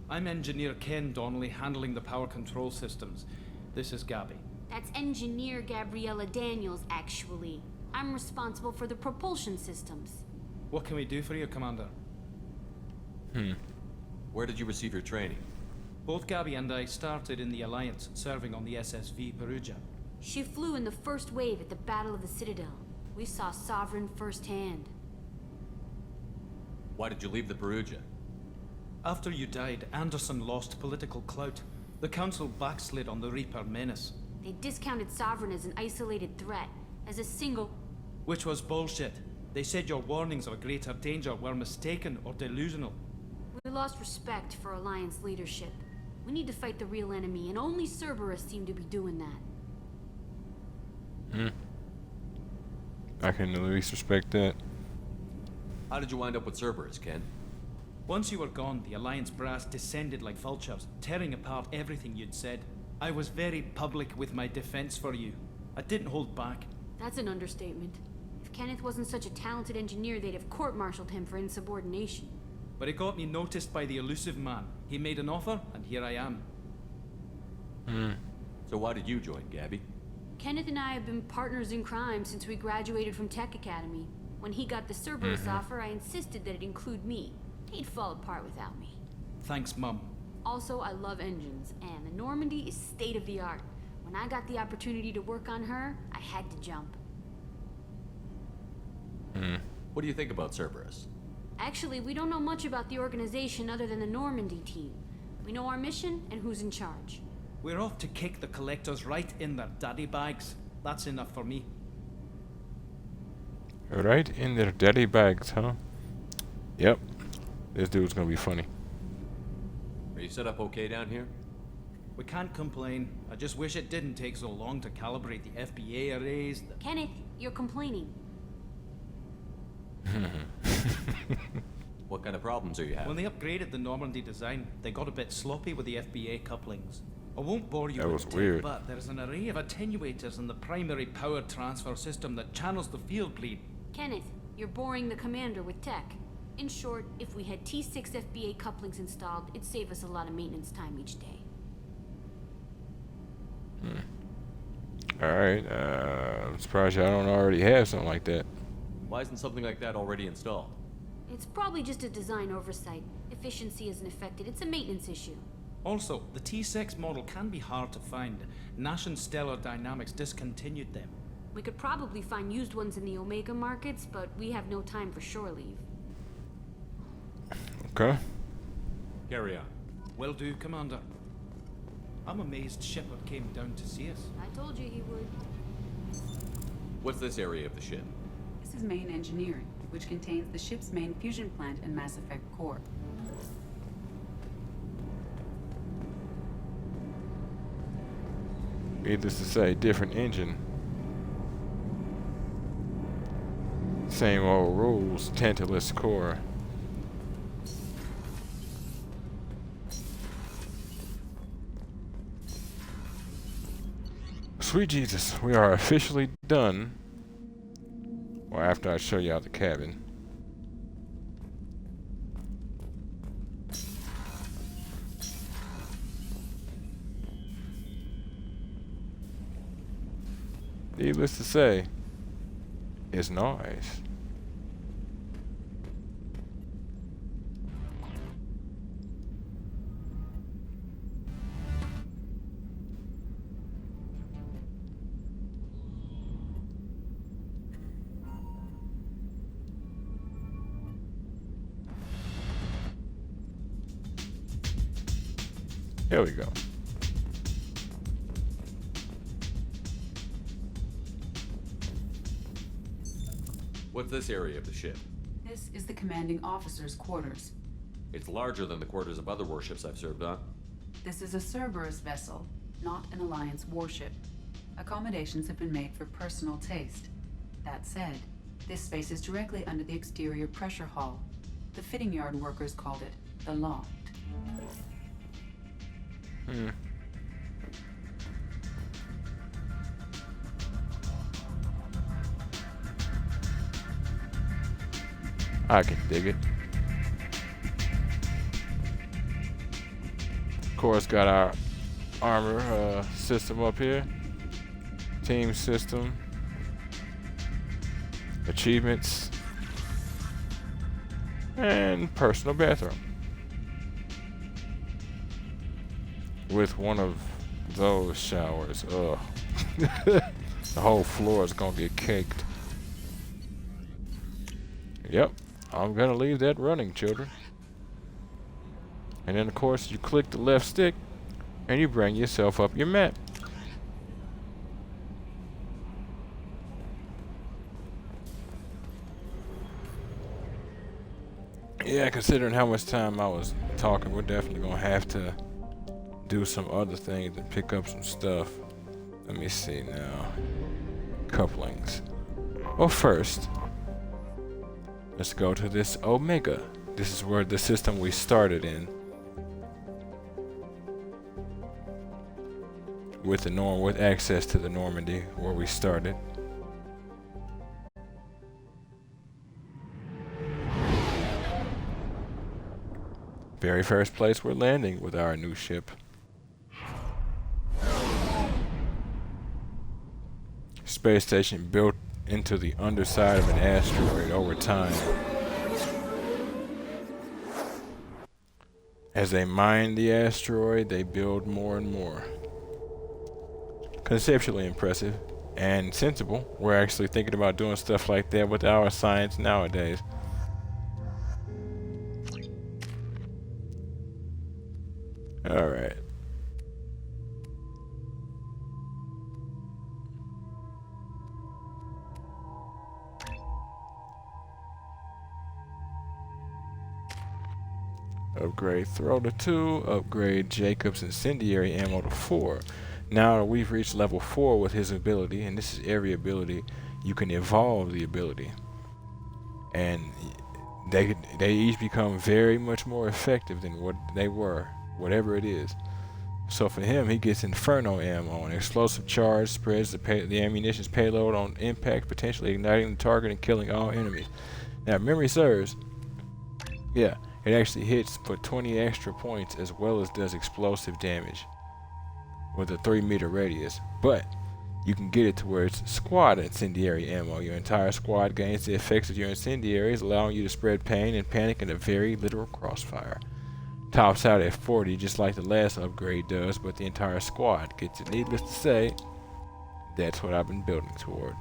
I'm Engineer Ken Donnelly, handling the power control systems. This is Gabby. That's Engineer Gabriella Daniels, actually. I'm responsible for the propulsion systems. What can we do for you, Commander? Where did you receive your training? Both Gabby and I started in the Alliance, serving on the SSV Perugia. She flew in the first wave at the Battle of the Citadel. We saw Sovereign firsthand. Why did you leave the Perugia? After you died, Anderson lost political clout. The Council backslid on the Reaper menace. They discounted Sovereign as an isolated threat, as a single... Which was bullshit. They said your warnings of greater danger were mistaken or delusional. We lost respect for Alliance leadership. We need to fight the real enemy, and only Cerberus seemed to be doing that. I can at least respect that. How did you wind up with Cerberus, Ken? Once you were gone, the Alliance brass descended like vultures, tearing apart everything you'd said. I was very public with my defense for you. I didn't hold back. That's an understatement. If Kenneth wasn't such a talented engineer, they'd have court-martialed him for insubordination. But it got me noticed by the Elusive Man. He made an offer, and here I am. So why did you join, Gabby? Kenneth and I have been partners in crime since we graduated from Tech Academy. When he got the Cerberus offer, I insisted that it include me. He'd fall apart without me. Thanks, Mum. Also, I love engines, and the Normandy is state-of-the-art. When I got the opportunity to work on her, I had to jump. What do you think about Cerberus? Actually, we don't know much about the organization other than the Normandy team. We know our mission and who's in charge. We're off to kick the Collectors right in their daddy bags. That's enough for me. Right in their daddy bags, huh? Yep. This dude's gonna be funny. Are you set up okay down here? We can't complain. I just wish it didn't take so long to calibrate the FBA arrays. Kenneth, you're complaining. What kind of problems are you having? When they upgraded the Normandy design, they got a bit sloppy with the FBA couplings. I won't bore you That with was the weird. tech, but there's an array of attenuators in the primary power transfer system that channels the field bleed. Kenneth, you're boring the commander with tech. In short, if we had T6 FBA couplings installed, it'd save us a lot of maintenance time each day. Alright, I'm surprised y'all don't already have something like that. Why isn't something like that already installed? It's probably just a design oversight. Efficiency isn't affected. It's a maintenance issue. Also, the T6 model can be hard to find. Nash and Stellar Dynamics discontinued them. We could probably find used ones in the Omega markets, but we have no time for shore leave. Okay. Carry on. Will do, Commander. I'm amazed Shepard came down to see us. I told you he would. What's this area of the ship? This is main engineering, which contains the ship's main fusion plant and Mass Effect core. Needless to say, different engine. Same old rules, Tantalus core. Sweet Jesus, we are officially done. Well, after I show you out the cabin. Needless to say, it's nice. Here we go. What's this area of the ship? This is the commanding officer's quarters. It's larger than the quarters of other warships I've served on. This is a Cerberus vessel, not an Alliance warship. Accommodations have been made for personal taste. That said, this space is directly under the exterior pressure hull. The fitting yard workers called it the loft. I can dig it. Of course, got our armor system up here. Team system. Achievements. And personal bathroom. With one of those showers. Ugh. The whole floor is gonna get caked. Yep. I'm gonna leave that running, children. And then of course you click the left stick and you bring yourself up your map. Yeah, considering how much time I was talking, we're definitely gonna have to do some other things and pick up some stuff. Let me see now. Couplings. Well, first, let's go to this Omega. This is where the system we started in. With access to the Normandy, where we started. Very first place we're landing with our new ship. Space station built into the underside of an asteroid over time. As they mine the asteroid, they build more and more. Conceptually impressive and sensible. We're actually thinking about doing stuff like that with our science nowadays. Alright. Upgrade throw to 2. Upgrade Jacob's incendiary ammo to 4. Now we've reached level 4 with his ability, and this is every ability. You can evolve the ability, and they each become very much more effective than what they were, whatever it is. So for him, he gets Inferno ammo. An explosive charge spreads the ammunition's payload on impact, potentially igniting the target and killing all enemies. Now, if memory serves, yeah, it actually hits for 20 extra points as well as does explosive damage with a 3-meter radius. But you can get it to where it's squad incendiary ammo. Your entire squad gains the effects of your incendiaries, allowing you to spread pain and panic in a very literal crossfire. Tops out at 40, just like the last upgrade does, but the entire squad gets it. Needless to say, that's what I've been building toward.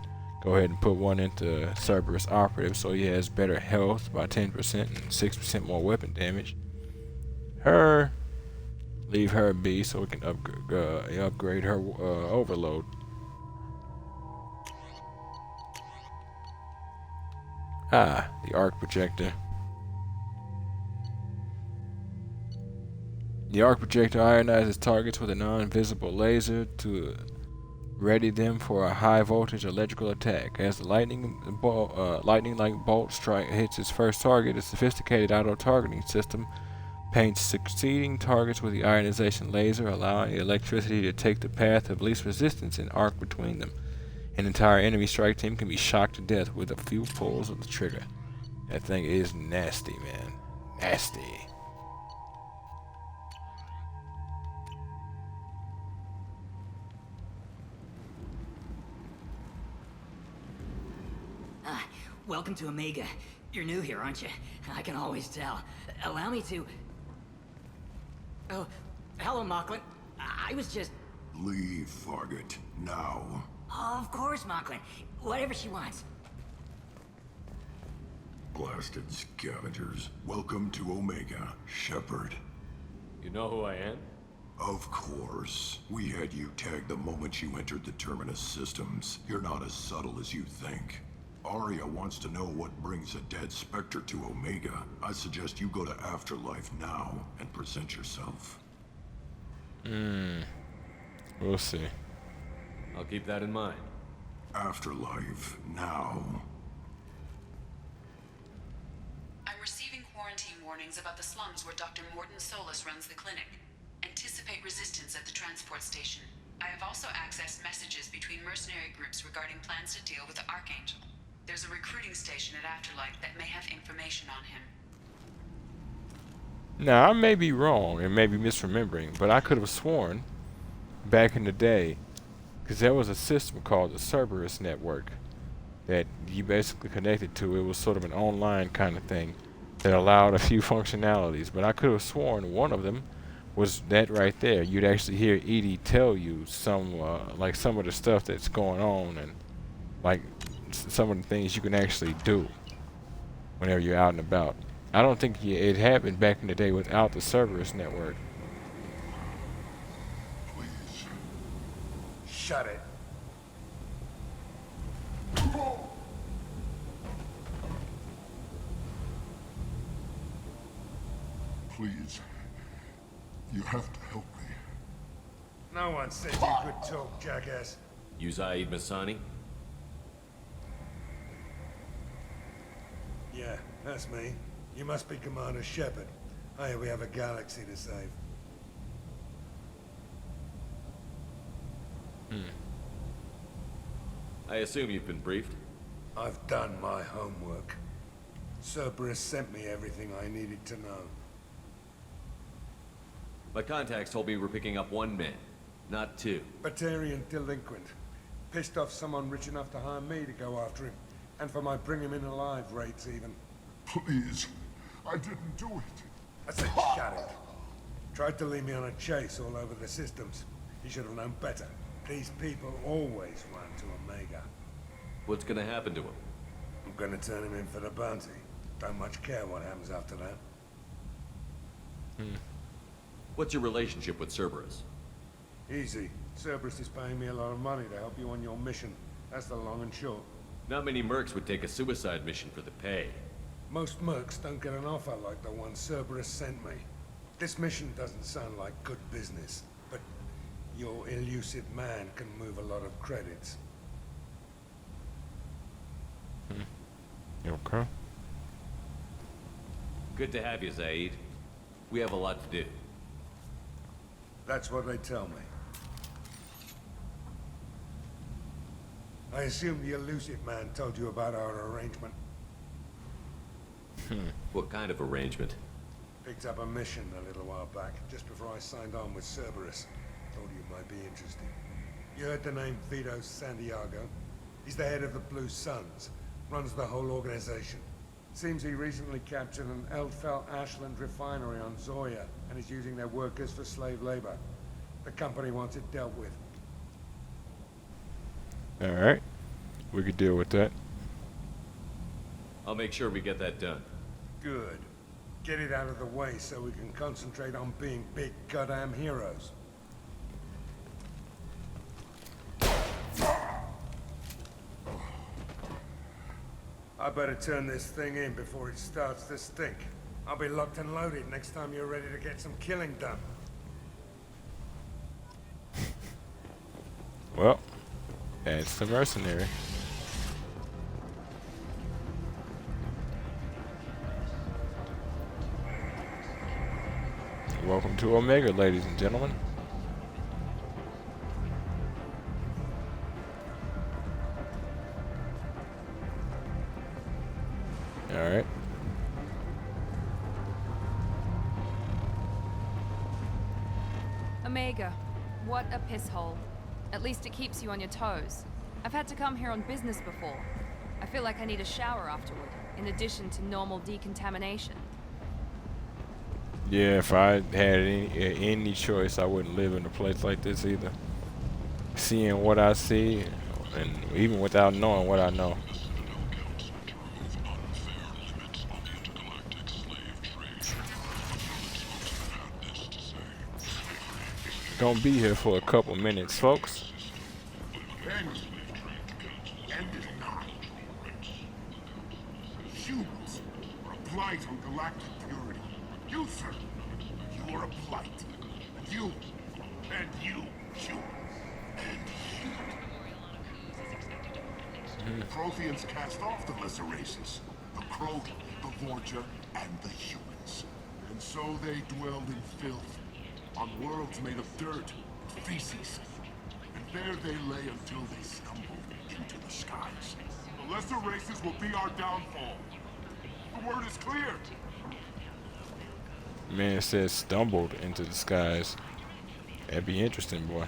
Go ahead and put one into Cerberus Operative so he has better health by 10% and 6% more weapon damage. Her, leave her be so we can upgrade her overload. The arc projector. The arc projector ionizes targets with a non-visible laser to ready them for a high-voltage electrical attack. As the lightning-like bolt strike hits its first target, a sophisticated auto-targeting system paints succeeding targets with the ionization laser, allowing the electricity to take the path of least resistance and arc between them. An entire enemy strike team can be shocked to death with a few pulls of the trigger. That thing is nasty, man. Nasty. Welcome to Omega. You're new here, aren't you? I can always tell. Allow me to... Oh, hello, Mocklin. I was just... Leave, Fargate. Now. Of course, Mocklin. Whatever she wants. Blasted scavengers. Welcome to Omega, Shepard. You know who I am? Of course. We had you tagged the moment you entered the Terminus systems. You're not as subtle as you think. Arya wants to know what brings a dead Spectre to Omega. I suggest you go to Afterlife now and present yourself. We'll see. I'll keep that in mind. Afterlife now. I'm receiving quarantine warnings about the slums where Dr. Mordin Solus runs the clinic. Anticipate resistance at the transport station. I have also accessed messages between mercenary groups regarding plans to deal with the Archangel. There's a recruiting station at Afterlife that may have information on him. Now, I may be wrong and may be misremembering, but I could have sworn back in the day, because there was a system called the Cerberus Network that you basically connected to. It was sort of an online kind of thing that allowed a few functionalities, but I could have sworn one of them was that right there. You'd actually hear EDI tell you some of the stuff that's going on, and like some of the things you can actually do whenever you're out and about. I don't think it happened back in the day without the Cerberus Network. Please. Shut it. Please. You have to help me. No one said you could talk, jackass. You Zaid Masani? Yeah, that's me. You must be Commander Shepard. Hey, we have a galaxy to save. I assume you've been briefed? I've done my homework. Cerberus sent me everything I needed to know. My contacts told me we're picking up 1 man, not 2. Batarian delinquent. Pissed off someone rich enough to hire me to go after him. And for my bring him in alive rates even. Please. I didn't do it. I said shut it. Tried to lead me on a chase all over the systems. He should have known better. These people always run to Omega. What's gonna happen to him? I'm gonna turn him in for the bounty. Don't much care what happens after that. What's your relationship with Cerberus? Easy. Cerberus is paying me a lot of money to help you on your mission. That's the long and short. Not many mercs would take a suicide mission for the pay. Most mercs don't get an offer like the one Cerberus sent me. This mission doesn't sound like good business, but your elusive man can move a lot of credits. Okay. Good to have you, Zaid. We have a lot to do. That's what they tell me. I assume the elusive man told you about our arrangement. What kind of arrangement? Picked up a mission a little while back, just before I signed on with Cerberus. Thought you might be interested. You heard the name Vito Santiago? He's the head of the Blue Suns, runs the whole organization. Seems he recently captured an Eldfell Ashland refinery on Zoya, and is using their workers for slave labor. The company wants it dealt with. Alright. We could deal with that. I'll make sure we get that done. Good. Get it out of the way so we can concentrate on being big goddamn heroes. I better turn this thing in before it starts to stink. I'll be locked and loaded next time you're ready to get some killing done. Well, that's the mercenary. Welcome to Omega, ladies and gentlemen. Alright. Omega, what a piss hole. At least it keeps you on your toes. I've had to come here on business before. I feel like I need a shower afterward, in addition to normal decontamination. Yeah, if I had any choice, I wouldn't live in a place like this either. Seeing what I see, and even without knowing what I know. Gonna be here for a couple minutes, folks. End is not. Humans are a blight on galactic purity. You, sir, you are a blight. And you, human. And Protheans cast off the lesser races. The Krogan, the Vorja, and the humans. And so they dwelled in filth. On worlds made of dirt, feces. And there they lay until they stumbled into the skies. The lesser races will be our downfall. The word is clear. Man, it says stumbled into the skies. That'd be interesting, boy.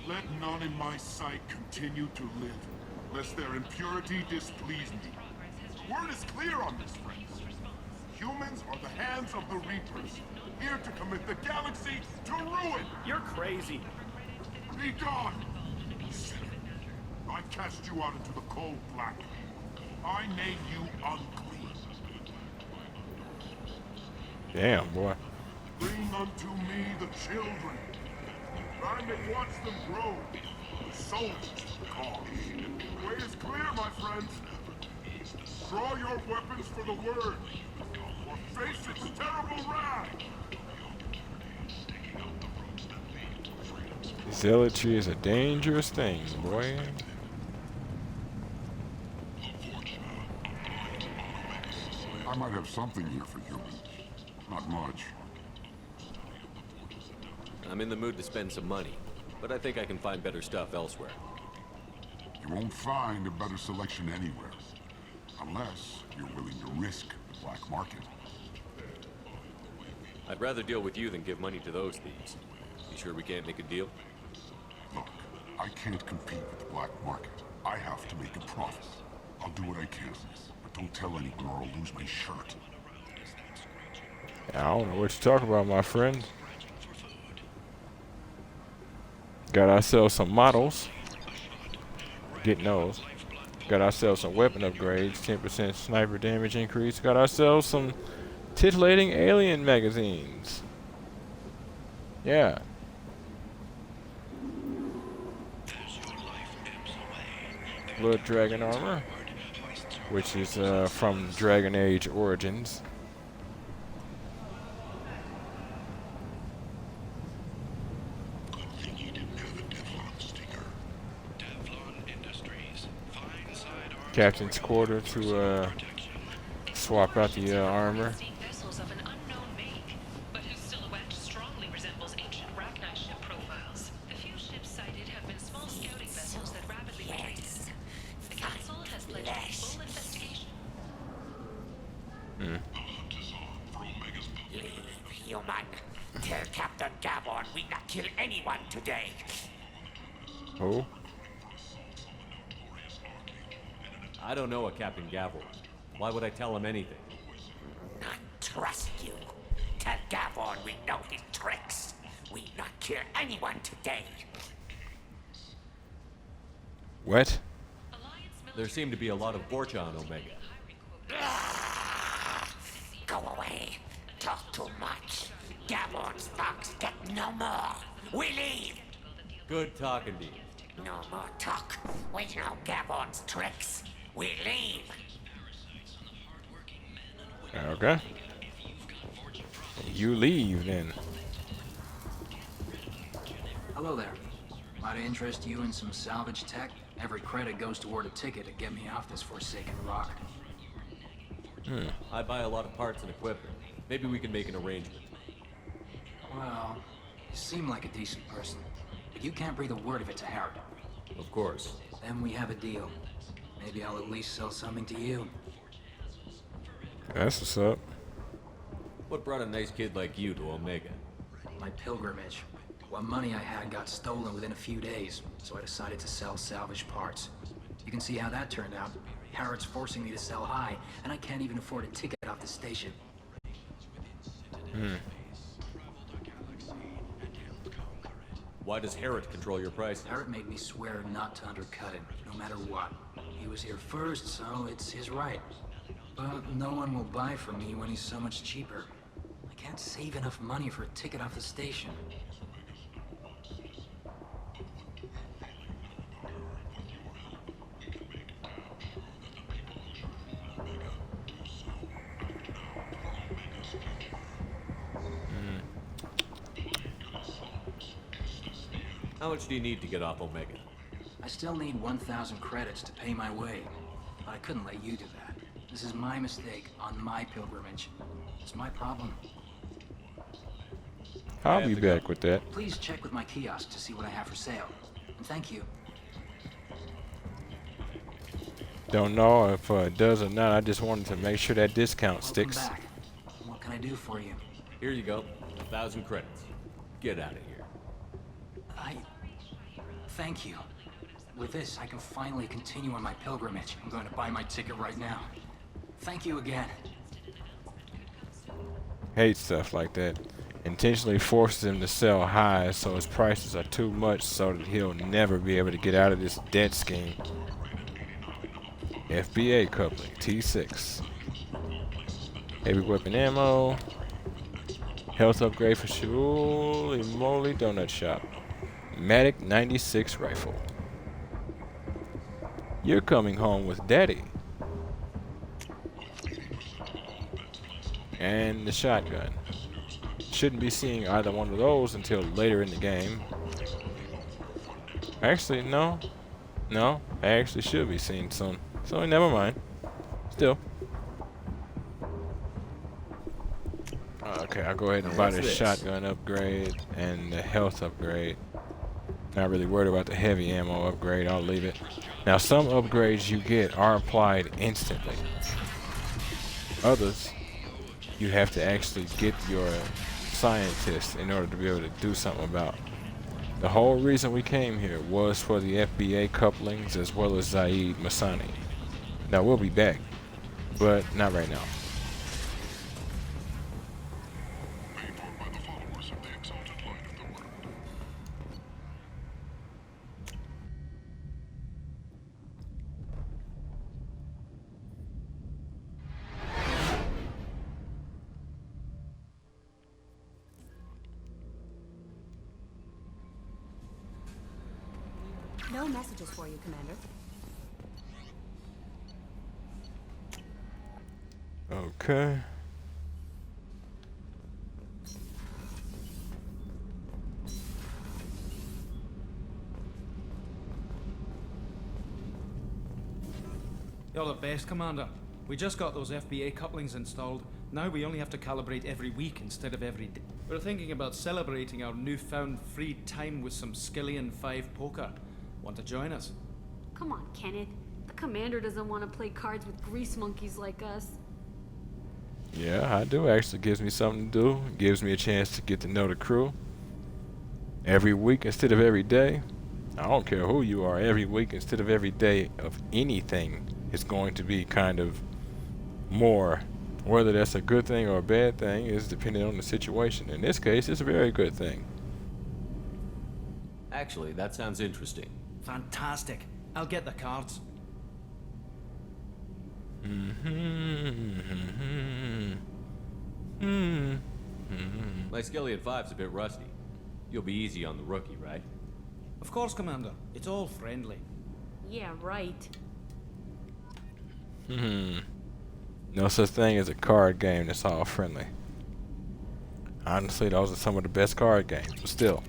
Let none in my sight continue to live, lest their impurity displease me. The word is clear on this, friends. Humans are the hands of the Reapers, here to commit the galaxy to ruin! You're crazy. Be gone! Sinner. I cast you out into the cold black. I name you unclean. Damn, boy. Bring unto me the children. I may watch them grow. Soldiers of the cause. The way is clear, my friends. Draw your weapons for the word, or face its terrible wrath. Zealotry is a dangerous thing, boy. I might have something here for humans. Not much. I'm in the mood to spend some money, but I think I can find better stuff elsewhere. You won't find a better selection anywhere. Unless you're willing to risk the black market. I'd rather deal with you than give money to those thieves. You sure we can't make a deal? Look, I can't compete with the black market. I have to make a profit. I'll do what I can, but don't tell anyone or I'll lose my shirt. I don't know what you're talking about, my friend. Got ourselves some models. Getting those. Got ourselves some weapon upgrades. 10% sniper damage increase. Got ourselves some titillating alien magazines. Yeah. Blood Dragon armor. which is from Dragon Age Origins. Captain's quarter to swap out the armor. Vessels of an unknown make, but whose silhouette strongly resembles ancient Rachni ship profiles. The few ships sighted have been small scouting vessels that rapidly replace. The council has pledged a full investigation. Human, tell Captain Gavon we not kill anyone today. Oh. I don't know a Captain Gavon. Why would I tell him anything? Not trust you. Tell Gavon we know his tricks. We not kill anyone today. What? There seem to be a lot of Borcha on Omega. Go away. Talk too much. Gavon's thugs get no more. We leave. Good talking to you. No more talk. We know Gavon's tricks. We leave. Okay. You leave then. Hello there. Might I interest you in some salvage tech? Every credit goes toward a ticket to get me off this forsaken rock. I buy a lot of parts and equipment. Maybe we can make an arrangement. Well, you seem like a decent person, but you can't breathe a word of it to Harrod. Of course. Then we have a deal. Maybe I'll at least sell something to you. That's what's up. What brought a nice kid like you to Omega? My pilgrimage. What money I had got stolen within a few days, so I decided to sell salvaged parts. You can see how that turned out. Harrod's forcing me to sell high, and I can't even afford a ticket off the station. Why does Harrod control your price? Harrod made me swear not to undercut him, no matter what. He was here first, so it's his right. But no one will buy from me when he's so much cheaper. I can't save enough money for a ticket off the station. How much do you need to get off Omega? I still need 1,000 credits to pay my way, but I couldn't let you do that. This is my mistake on my pilgrimage. It's my problem. I'll be back with that. Please check with my kiosk to see what I have for sale. And thank you. Don't know if it does or not. I just wanted to make sure that discount Welcome sticks. back. What can I do for you? Here you go. 1,000 credits. Get out of here. Thank you. With this, I can finally continue on my pilgrimage. I'm going to buy my ticket right now. Thank you again. Hate stuff like that. Intentionally forces him to sell high so his prices are too much so that he'll never be able to get out of this debt scheme. FBA coupling, T6. Heavy weapon ammo. Health upgrade for Holy Moly Donut Shop. Matic 96 rifle. You're coming home with Daddy. And the shotgun. Shouldn't be seeing either one of those until later in the game. Actually, no. No, I actually should be seeing soon. So never mind. Still. Okay, I'll go ahead and buy the shotgun upgrade and the health upgrade. Not really worried about the heavy ammo upgrade. I'll leave it. Now, some upgrades you get are applied instantly. Others, you have to actually get your scientist in order to be able to do something about. The whole reason we came here was for the FBA couplings as well as Zaid Masani. Now, we'll be back, but not right now. No messages for you, Commander. Okay. You're the best, Commander. We just got those FBA couplings installed. Now we only have to calibrate every week instead of every day. We're thinking about celebrating our newfound free time with some Skillian 5 poker. Want to join us? Come on, Kenneth. The commander doesn't want to play cards with grease monkeys like us. Yeah, I do. Actually gives me something to do. Gives me a chance to get to know the crew. Every week instead of every day. I don't care who you are. Every week instead of every day of anything is going to be kind of more. Whether that's a good thing or a bad thing is depending on the situation. In this case, it's a very good thing. Actually, that sounds interesting. Fantastic. I'll get the cards. My Skillian 5's a bit rusty. You'll be easy on the rookie, right? Of course, Commander. It's all friendly. Yeah, right. No such thing as a card game that's all friendly. Honestly, those are some of the best card games, but still.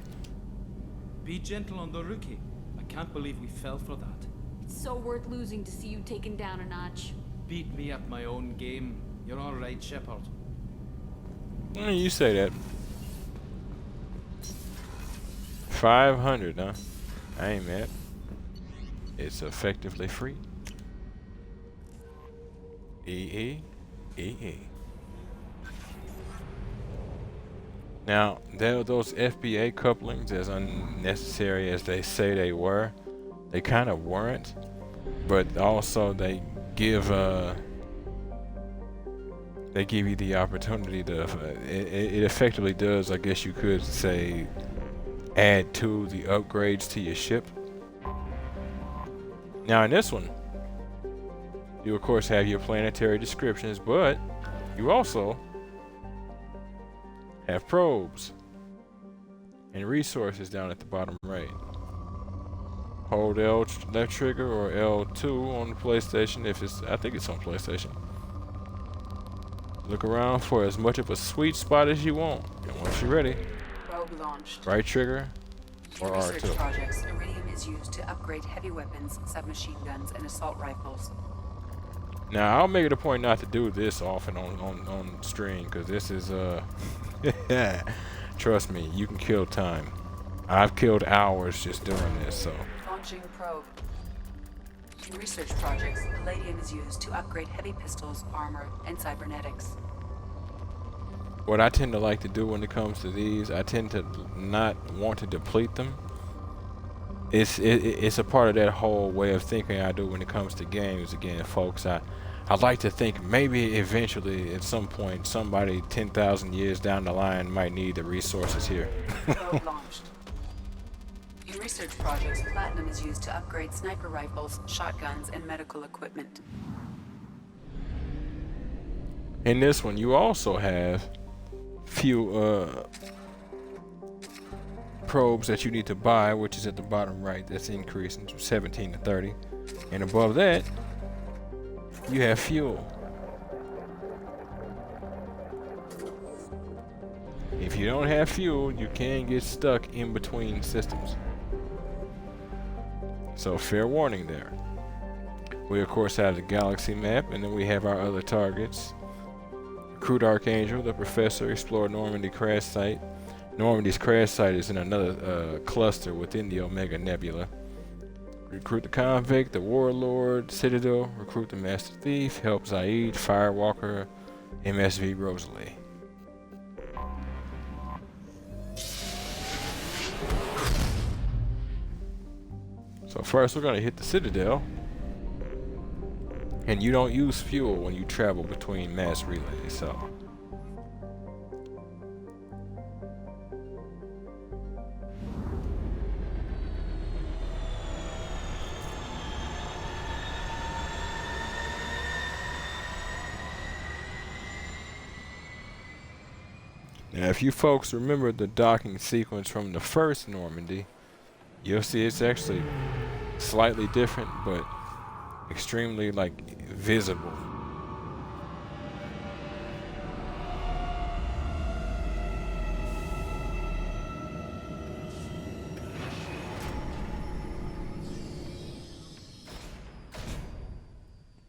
Be gentle on the rookie. I can't believe we fell for that. It's so worth losing to see you taken down a notch. Beat me at my own game. You're all right, Shepard. You say that. 500, huh? I ain't mad. It's effectively free. EE. Now, those FBA couplings, as unnecessary as they say they were, they kind of weren't. But also, they give you the opportunity to. It effectively does, I guess you could say, add to the upgrades to your ship. Now, in this one, you of course have your planetary descriptions, but you also have probes and resources down at the bottom right. Hold left trigger or L2 on the PlayStation if it's, I think it's on PlayStation. Look around for as much of a sweet spot as you want, and once you're ready, Probe launched. right trigger or Research R2. projects, Iridium is used to upgrade heavy weapons, submachine guns, and assault rifles. Now, I'll make it a point not to do this often on stream, because this is, trust me, you can kill time. I've killed hours just doing this, so. Launching probe. In research projects, Palladium is used to upgrade heavy pistols, armor, and cybernetics. What I tend to like to do when it comes to these, I tend to not want to deplete them. It's a part of that whole way of thinking I do when it comes to games. Again, folks, I like to think maybe eventually at some point somebody 10,000 years down the line might need the resources here. Probe launched. In research projects, Platinum is used to upgrade sniper rifles, shotguns, and medical equipment. In this one, you also have few probes that you need to buy, which is at the bottom right. That's increasing from 17 to 30. And above that, you have fuel. If you don't have fuel, you can get stuck in between systems. So fair warning there. We of course have the galaxy map, and then we have our other targets. Recruit Archangel, the Professor, explore Normandy crash site. Normandy's crash site is in another cluster within the Omega Nebula. Recruit the Convict, the Warlord, Citadel, recruit the Master Thief, help Zaid, Firewalker, MSV Rosalie. So first we're going to hit the Citadel. And you don't use fuel when you travel between mass relays, so. Now, if you folks remember the docking sequence from the first Normandy, you'll see it's actually slightly different, but extremely, like, visible.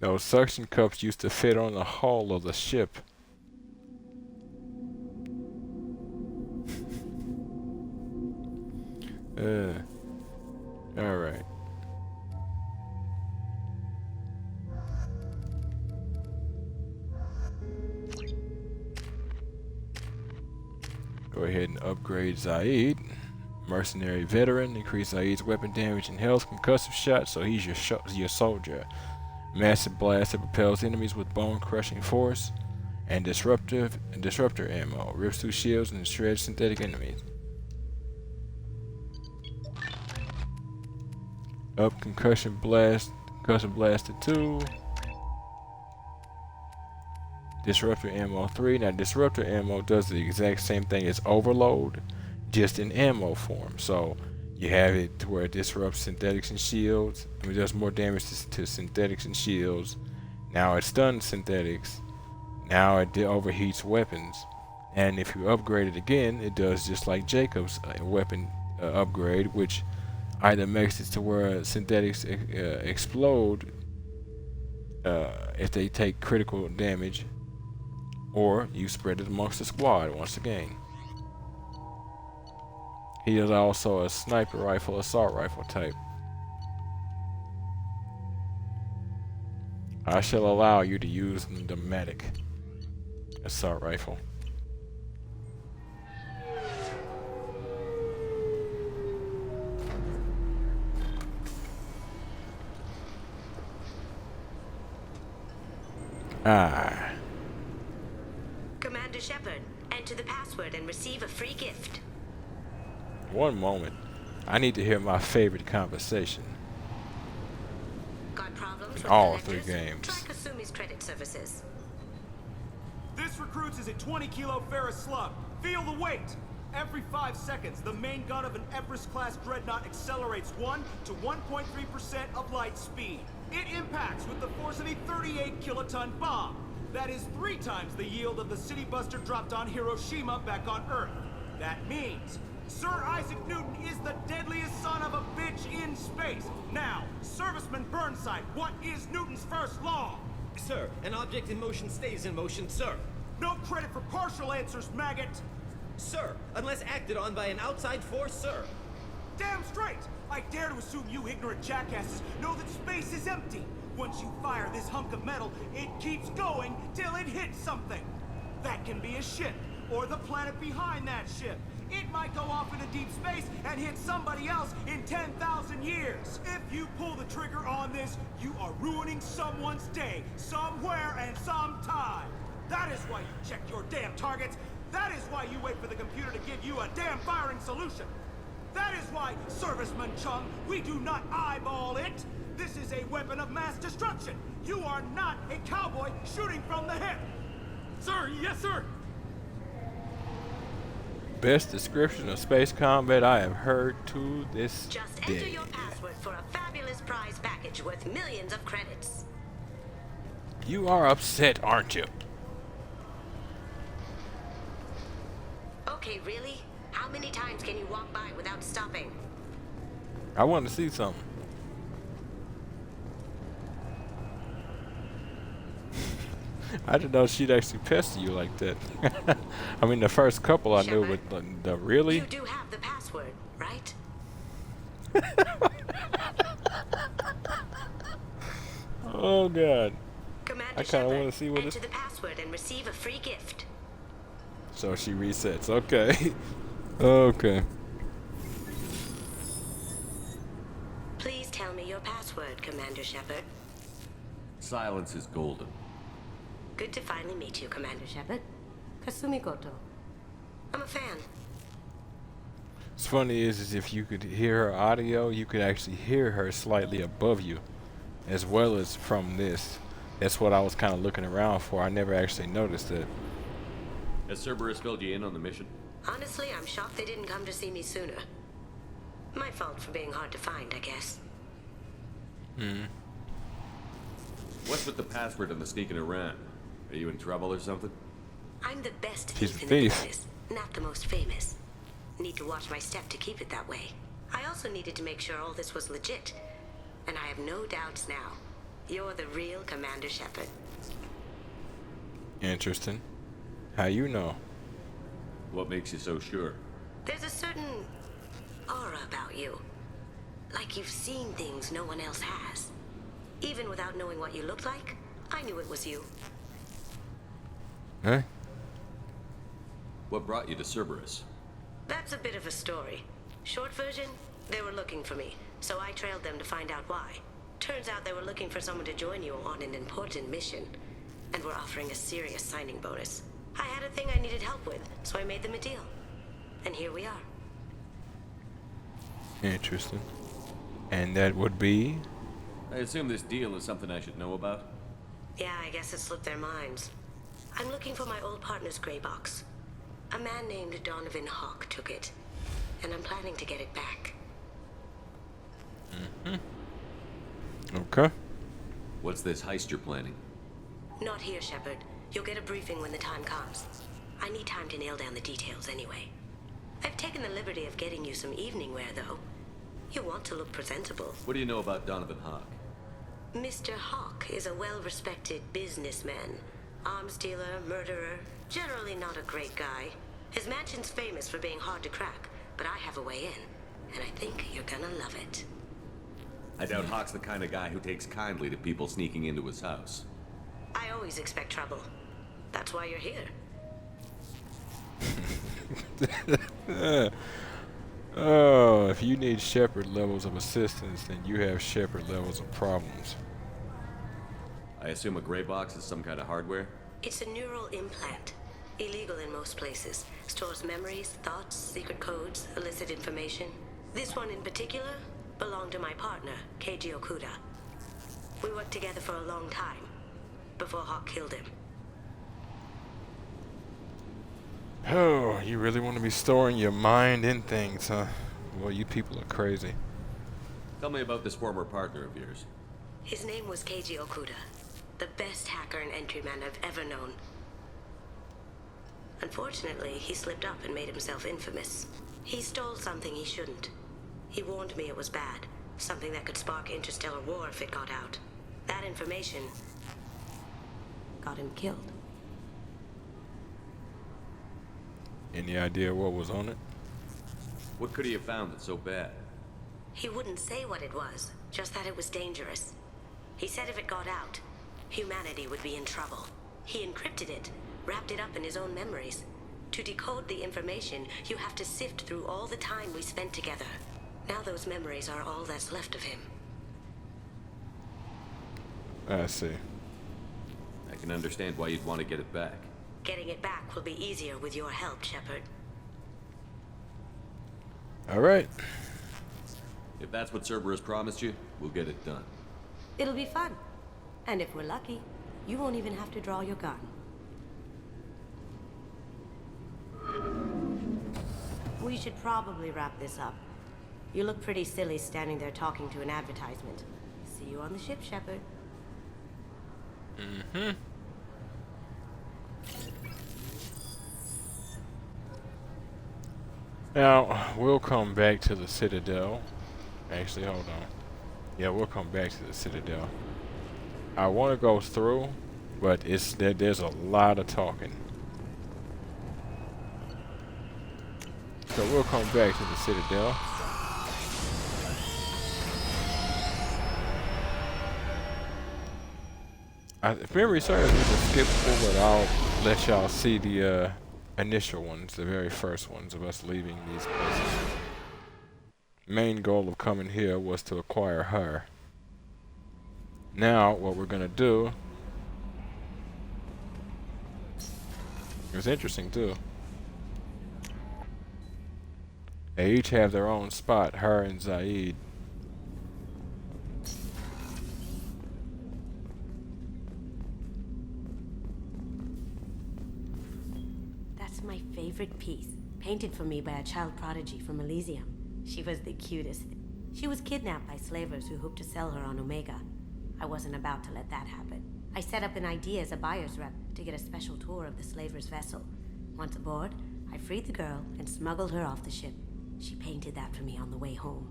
Those suction cups used to fit on the hull of the ship. Alright. Go ahead and upgrade Zaid. Mercenary veteran. Increase Zaid's weapon damage and health. Concussive shot, so he's your soldier. Massive blast that propels enemies with bone-crushing force. And disruptor ammo. Rips through shields and shreds synthetic enemies. Up concussion blast to 2. Disruptor ammo 3. Now disruptor ammo does the exact same thing as overload, just in ammo form. So you have it to where it disrupts synthetics and shields. I mean, does more damage to synthetics and shields. Now it stuns synthetics. Now it overheats weapons. And if you upgrade it again, it does just like Jacob's weapon upgrade, which either makes it to where synthetics explode if they take critical damage, or you spread it amongst the squad once again. He is also a sniper rifle, assault rifle type. I shall allow you to use the Domatic assault rifle. Commander Shepard, enter the password and receive a free gift. One moment. I need to hear my favorite conversation. Got problems with all collectors? 3 games. Try Kasumi's credit services. This recruits is a 20-kilo ferrous slug. Feel the weight. Every 5 seconds, the main gun of an Everest-class dreadnought accelerates 1 to 1.3% of light speed. It impacts with the force of a 38-kiloton bomb. That is 3 times the yield of the city buster dropped on Hiroshima back on Earth. That means Sir Isaac Newton is the deadliest son of a bitch in space. Now, Serviceman Burnside, what is Newton's first law? Sir, an object in motion stays in motion, sir. No credit for partial answers, maggot. Sir, unless acted on by an outside force, sir. Damn straight! I dare to assume you ignorant jackasses know that space is empty. Once you fire this hunk of metal, it keeps going till it hits something. That can be a ship, or the planet behind that ship. It might go off into deep space and hit somebody else in 10,000 years. If you pull the trigger on this, you are ruining someone's day, somewhere and sometime. That is why you check your damn targets. That is why you wait for the computer to give you a damn firing solution. That is why, Serviceman Chung, we do not eyeball it. This is a weapon of mass destruction. You are not a cowboy shooting from the hip. Sir, yes, sir. Best description of space combat I have heard to this Just day. enter your password for a fabulous prize package worth millions of credits. You are upset, aren't you? Okay, really? How many times can you walk by without stopping? I want to see something. I didn't know she'd actually pester you like that. I mean, the first couple I knew, but the really? You do have the password, right? Oh God! Commander I kind of Shepard, want to see what enter it. the password and receive a free gift. So she resets. Okay. Okay. Please tell me your password, Commander Shepard. Silence is golden. Good to finally meet you, Commander Shepard. Kasumi Goto. I'm a fan. What's funny is if you could hear her audio, you could actually hear her slightly above you, as well as from this. That's what I was kind of looking around for. I never actually noticed it. Has Cerberus filled you in on the mission? Honestly, I'm shocked they didn't come to see me sooner. My fault for being hard to find, I guess. What's with the password and the sneaking around? Are you in trouble or something? I'm the best She's thief a in the thief. business, not the most famous. Need to watch my step to keep it that way. I also needed to make sure all this was legit, and I have no doubts now. You're the real Commander Shepard. Interesting. How you know? What makes you so sure? There's a certain aura about you. Like you've seen things no one else has. Even without knowing what you looked like, I knew it was you. Huh? What brought you to Cerberus? That's a bit of a story. Short version, they were looking for me, so I trailed them to find out why. Turns out they were looking for someone to join you on an important mission, and were offering a serious signing bonus. I had a thing I needed help with, so I made them a deal. And here we are. Interesting. And that would be? I assume this deal is something I should know about? Yeah, I guess it slipped their minds. I'm looking for my old partner's gray box. A man named Donovan Hawk took it, and I'm planning to get it back. Okay. What's this heist you're planning? Not here, Shepard. You'll get a briefing when the time comes. I need time to nail down the details anyway. I've taken the liberty of getting you some evening wear, though. You want to look presentable. What do you know about Donovan Hawk? Mr. Hawk is a well-respected businessman. Arms dealer, murderer, generally not a great guy. His mansion's famous for being hard to crack, but I have a way in, and I think you're gonna love it. I doubt Hawk's the kind of guy who takes kindly to people sneaking into his house. I always expect trouble. That's why you're here. Oh, if you need Shepard levels of assistance, then you have Shepard levels of problems. I assume a gray box is some kind of hardware? It's a neural implant. Illegal in most places. Stores memories, thoughts, secret codes, illicit information. This one in particular belonged to my partner, Keiji Okuda. We worked together for a long time, before Hawk killed him. Oh, you really want to be storing your mind in things, huh? Well, you people are crazy. Tell me about this former partner of yours. His name was Keiji Okuda, the best hacker and entryman I've ever known. Unfortunately, he slipped up and made himself infamous. He stole something he shouldn't. He warned me it was bad, something that could spark interstellar war if it got out. That information got him killed. Any idea what was on it? What could he have found that's so bad? He wouldn't say what it was, just that it was dangerous. He said if it got out, humanity would be in trouble. He encrypted it, wrapped it up in his own memories. To decode the information, you have to sift through all the time we spent together. Now those memories are all that's left of him. I see. I can understand why you'd want to get it back. Getting it back will be easier with your help, Shepard. All right. If that's what Cerberus promised you, we'll get it done. It'll be fun. And if we're lucky, you won't even have to draw your gun. We should probably wrap this up. You look pretty silly standing there talking to an advertisement. See you on the ship, Shepard. Mm-hmm. Now, we'll come back to the Citadel. Actually, hold on. Yeah, we'll come back to the Citadel. I want to go through, but there's a lot of talking. So we'll come back to the Citadel. If memory serves, we can skip forward. I'll let y'all see the initial ones, the very first ones of us leaving these places. Main goal of coming here was to acquire her. Now, what we're gonna do, it was interesting too. They each have their own spot, her and Zaid. My favorite piece, painted for me by a child prodigy from Elysium. She was the cutest. She was kidnapped by slavers who hoped to sell her on Omega. I wasn't about to let that happen. I set up an idea as a buyer's rep to get a special tour of the slaver's vessel. Once aboard, I freed the girl and smuggled her off the ship. She painted that for me on the way home.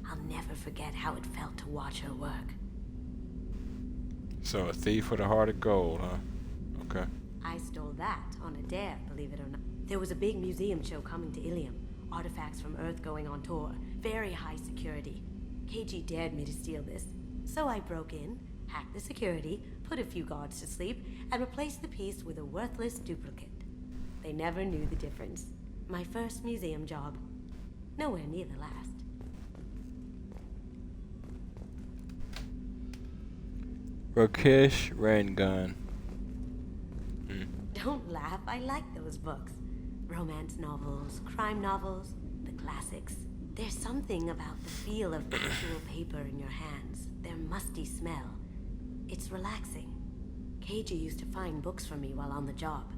I'll never forget how it felt to watch her work. So a thief with a heart of gold, huh? Okay. I stole that on a dare, believe it or not. There was a big museum show coming to Ilium. Artifacts from Earth going on tour. Very high security. KG dared me to steal this. So I broke in, hacked the security, put a few guards to sleep, and replaced the piece with a worthless duplicate. They never knew the difference. My first museum job. Nowhere near the last. Rakesh Rangun. Don't laugh, I like those books. Romance novels, crime novels, the classics. There's something about the feel of actual paper in your hands, their musty smell. It's relaxing. KG used to find books for me while on the job.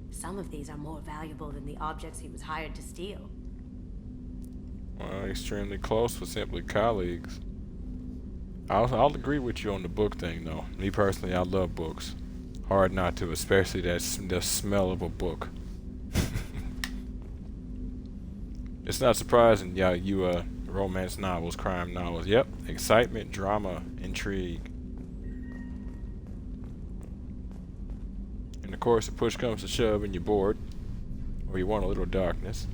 Some of these are more valuable than the objects he was hired to steal. Well, extremely close for simply colleagues. I'll agree with you on the book thing, though. Me personally, I love books. Hard not to, especially the smell of a book. It's not surprising, yeah, you romance novels, crime novels. Yep, excitement, drama, intrigue. And of course, if push comes to shove and you're bored, or you want a little darkness.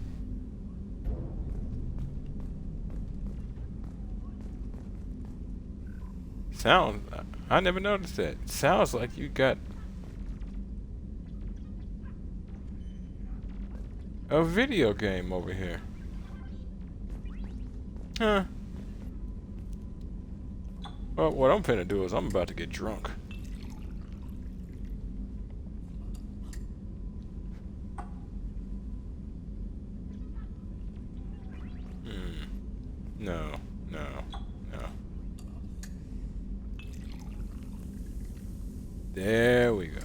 I never noticed that. Sounds like you got a video game over here. Huh. Well, what I'm finna do is I'm about to get drunk. No. There we go.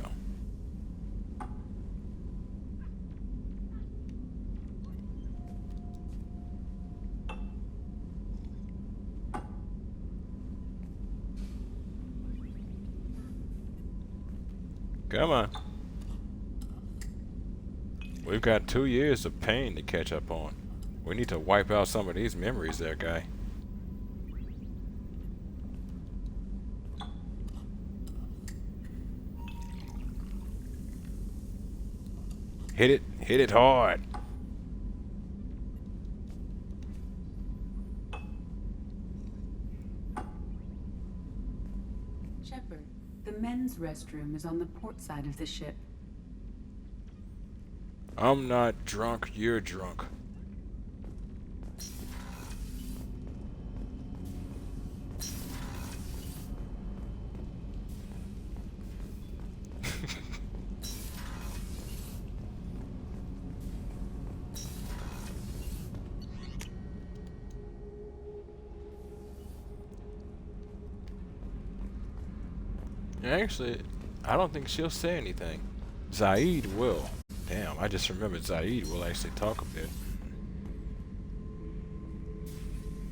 Come on. We've got 2 years of pain to catch up on. We need to wipe out some of these memories there, guy. Hit it hard. Shepard, the men's restroom is on the port side of the ship. I'm not drunk, you're drunk. Actually, I don't think she'll say anything. Zaid will. Damn, I just remembered Zaid will actually talk a bit.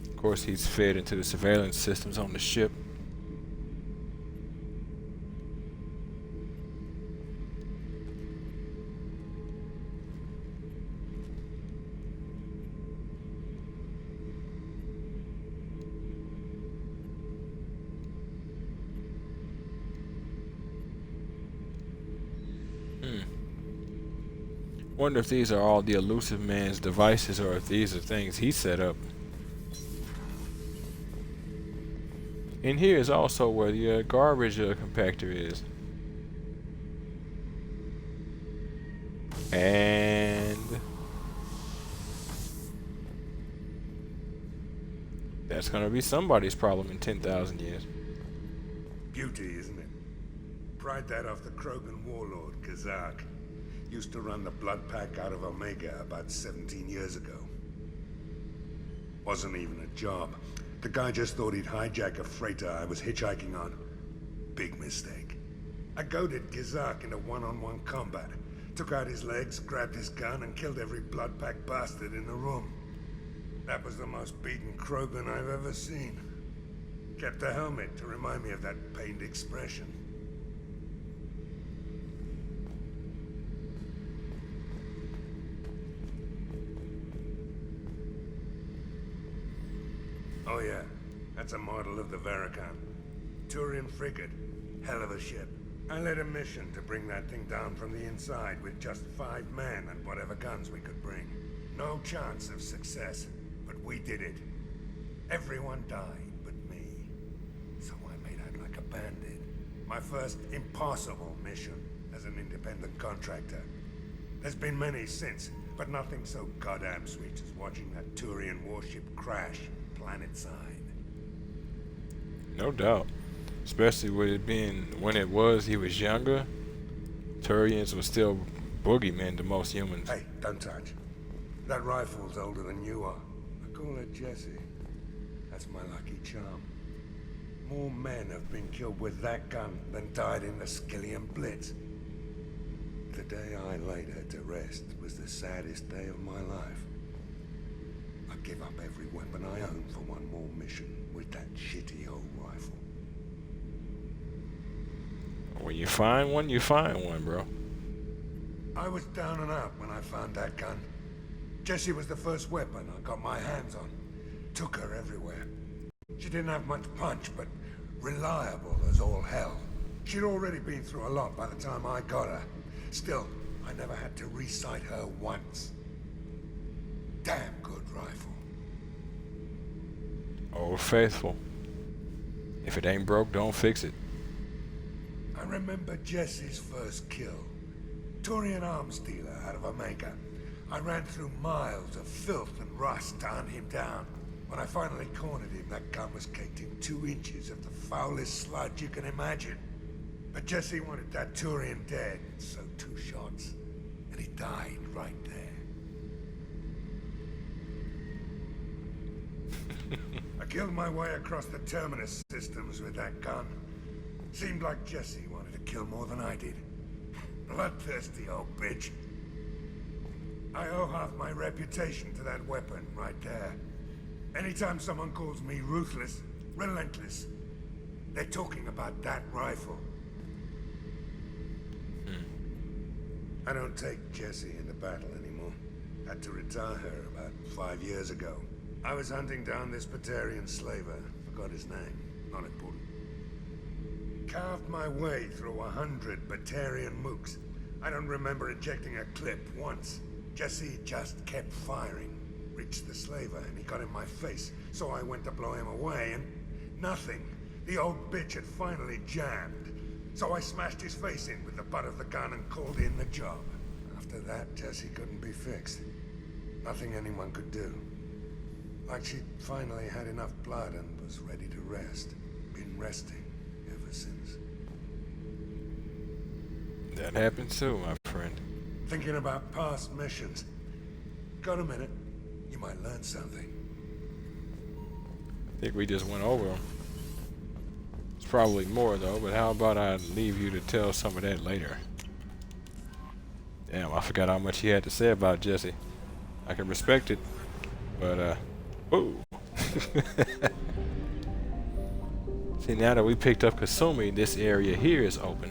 Of course, he's fed into the surveillance systems on the ship. Wonder if these are all the Elusive Man's devices or if these are things he set up. In here is also where the garbage compactor is. And that's gonna be somebody's problem in 10,000 years. Beauty, isn't it? Pried that off the Krogan warlord, Kazak. Used to run the blood pack out of Omega about 17 years ago. Wasn't even a job. The guy just thought he'd hijack a freighter I was hitchhiking on. Big mistake. I goaded Kazak into one-on-one combat. Took out his legs, grabbed his gun, and killed every blood pack bastard in the room. That was the most beaten Krogan I've ever seen. Kept a helmet to remind me of that pained expression. Oh yeah, that's a model of the Varakan. Turian frigate. Hell of a ship. I led a mission to bring that thing down from the inside with just 5 men and whatever guns we could bring. No chance of success, but we did it. Everyone died but me. So I made out like a bandit. My first impossible mission as an independent contractor. There's been many since, but nothing so goddamn sweet as watching that Turian warship crash planetside. No doubt. Especially with it being when he was younger, Turians were still boogeymen to most humans. Hey, don't touch. That rifle's older than you are. I call her Jessie. That's my lucky charm. More men have been killed with that gun than died in the Skillian Blitz. The day I laid her to rest was the saddest day of my life. I give up every weapon I own for one more mission with that shitty old rifle. When you find one, bro. I was down and out when I found that gun. Jessie was the first weapon I got my hands on. Took her everywhere. She didn't have much punch, but reliable as all hell. She'd already been through a lot by the time I got her. Still, I never had to re-sight her once. Damn good rifle. Old faithful. If it ain't broke, don't fix it. I remember Jessie's first kill. Turian arms dealer out of Omega. I ran through miles of filth and rust to hunt him down. When I finally cornered him, that gun was caked in 2 inches of the foulest sludge you can imagine. But Jessie wanted that Turian dead, so 2 shots. And he died right there. I killed my way across the Terminus systems with that gun. Seemed like Jessie wanted to kill more than I did. Bloodthirsty old bitch. I owe half my reputation to that weapon right there. Anytime someone calls me ruthless, relentless, they're talking about that rifle. I don't take Jessie into battle anymore. Had to retire her about 5 years ago. I was hunting down this Batarian slaver. Forgot his name. Not important. Carved my way through 100 Batarian mooks. I don't remember ejecting a clip once. Jessie just kept firing. Reached the slaver and he got in my face, so I went to blow him away and nothing. The old bitch had finally jammed. So I smashed his face in with the butt of the gun and called in the job. After that, Jessie couldn't be fixed. Nothing anyone could do. Like she'd finally had enough blood and was ready to rest. Been resting ever since. That happens too, my friend. Thinking about past missions. Got a minute? You might learn something. I think we just went over them. It's probably more though, but how about I leave you to tell some of that later? Damn, I forgot how much he had to say about Jessie. I can respect it, but whoa. See, now that we picked up Kasumi, this area here is open,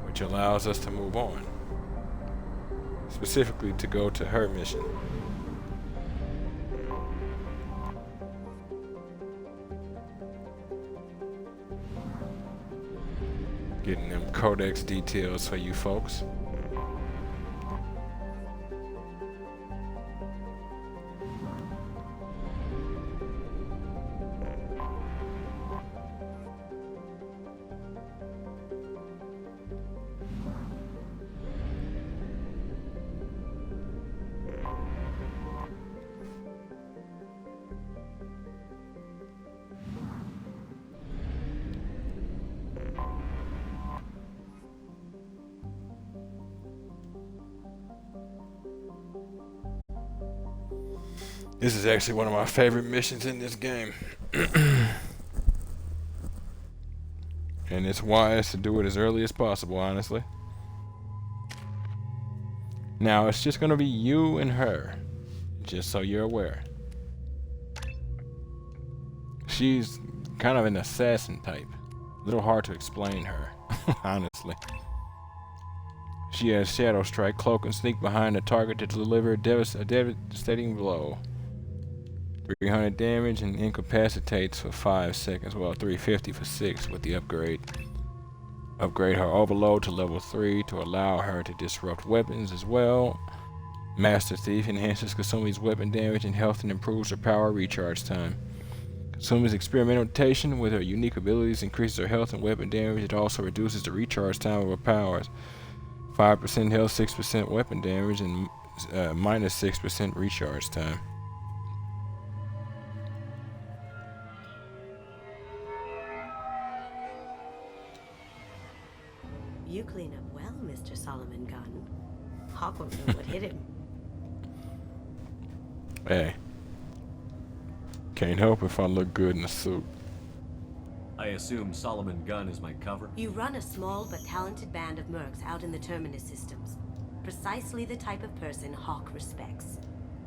which allows us to move on. Specifically to go to her mission. Getting them codex details for you folks. This is actually one of my favorite missions in this game. And it's wise to do it as early as possible, honestly. Now, it's just going to be you and her, just so you're aware. She's kind of an assassin type. A little hard to explain her, honestly. She has Shadow Strike, cloak, and sneak behind the target to deliver a devastating blow. 300 damage and incapacitates for 5 seconds, well 350 for 6 with the upgrade. Upgrade her overload to level 3 to allow her to disrupt weapons as well. Master Thief enhances Kasumi's weapon damage and health and improves her power recharge time. Kasumi's experimentation with her unique abilities increases her health and weapon damage. It also reduces the recharge time of her powers. 5% health, 6% weapon damage, and minus 6% recharge time. You clean up well, Mr. Solomon Gunn. Hawk won't know what hit him. Hey. Can't help if I look good in a suit. I assume Solomon Gunn is my cover? You run a small but talented band of mercs out in the Terminus systems. Precisely the type of person Hawk respects.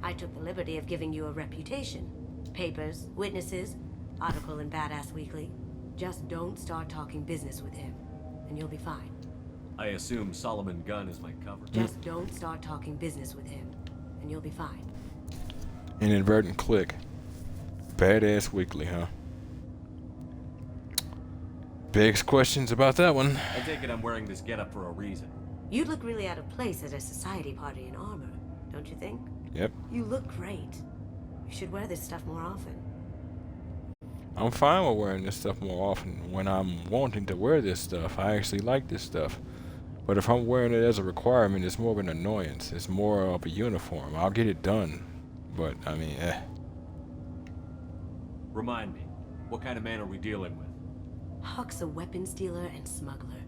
I took the liberty of giving you a reputation. Papers, witnesses, article in Badass Weekly. Just don't start talking business with him, and you'll be fine. I assume Solomon Gunn is my cover. Just don't start talking business with him, and you'll be fine. Inadvertent click. Badass Weekly, huh? Begs questions about that one. I take it I'm wearing this getup for a reason. You'd look really out of place at a society party in armor, don't you think? Yep. You look great. You should wear this stuff more often. I'm fine with wearing this stuff more often when I'm wanting to wear this stuff. I actually like this stuff. But if I'm wearing it as a requirement, it's more of an annoyance. It's more of a uniform. I'll get it done. But, I mean, Remind me, what kind of man are we dealing with? Hawk's a weapons dealer and smuggler.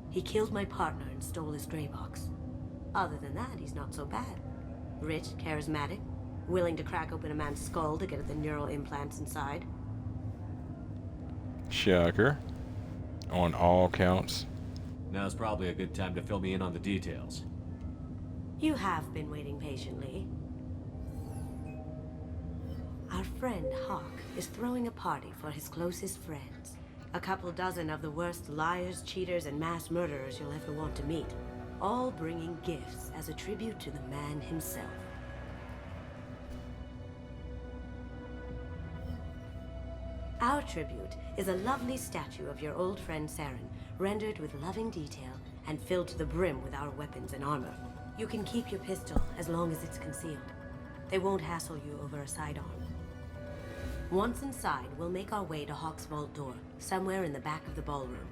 He killed my partner and stole his gray box. Other than that, he's not so bad. Rich, charismatic, willing to crack open a man's skull to get at the neural implants inside. Shocker. On all counts. Now's probably a good time to fill me in on the details. You have been waiting patiently. Our friend Hawk is throwing a party for his closest friends. A couple dozen of the worst liars, cheaters, and mass murderers you'll ever want to meet. All bringing gifts as a tribute to the man himself. Our tribute is a lovely statue of your old friend Saren, rendered with loving detail and filled to the brim with our weapons and armor. You can keep your pistol as long as it's concealed. They won't hassle you over a sidearm. Once inside, we'll make our way to Hawk's vault door, somewhere in the back of the ballroom.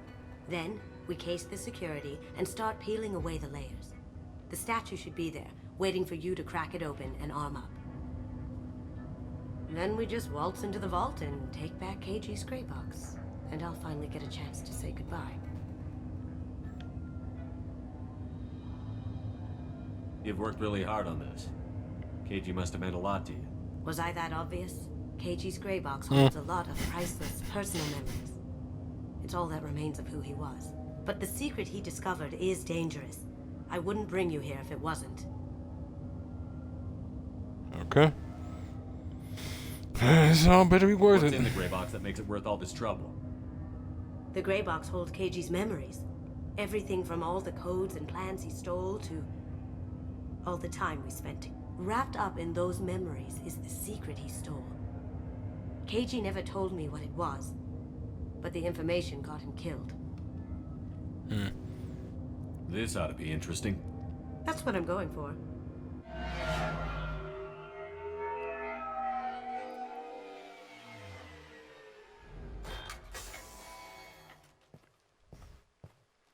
Then, we case the security and start peeling away the layers. The statue should be there, waiting for you to crack it open and arm up. Then we just waltz into the vault and take back KG's gray box. And I'll finally get a chance to say goodbye. You've worked really hard on this. KG must have meant a lot to you. Was I that obvious? KG's gray box holds a lot of priceless personal memories. It's all that remains of who he was. But the secret he discovered is dangerous. I wouldn't bring you here if it wasn't. Okay. This all better be worth What's it. in the gray box that makes it worth all this trouble? The gray box holds KG's memories. Everything from all the codes and plans he stole to all the time we spent. Wrapped up in those memories is the secret he stole. KG never told me what it was, but the information got him killed. This ought to be interesting. That's what I'm going for.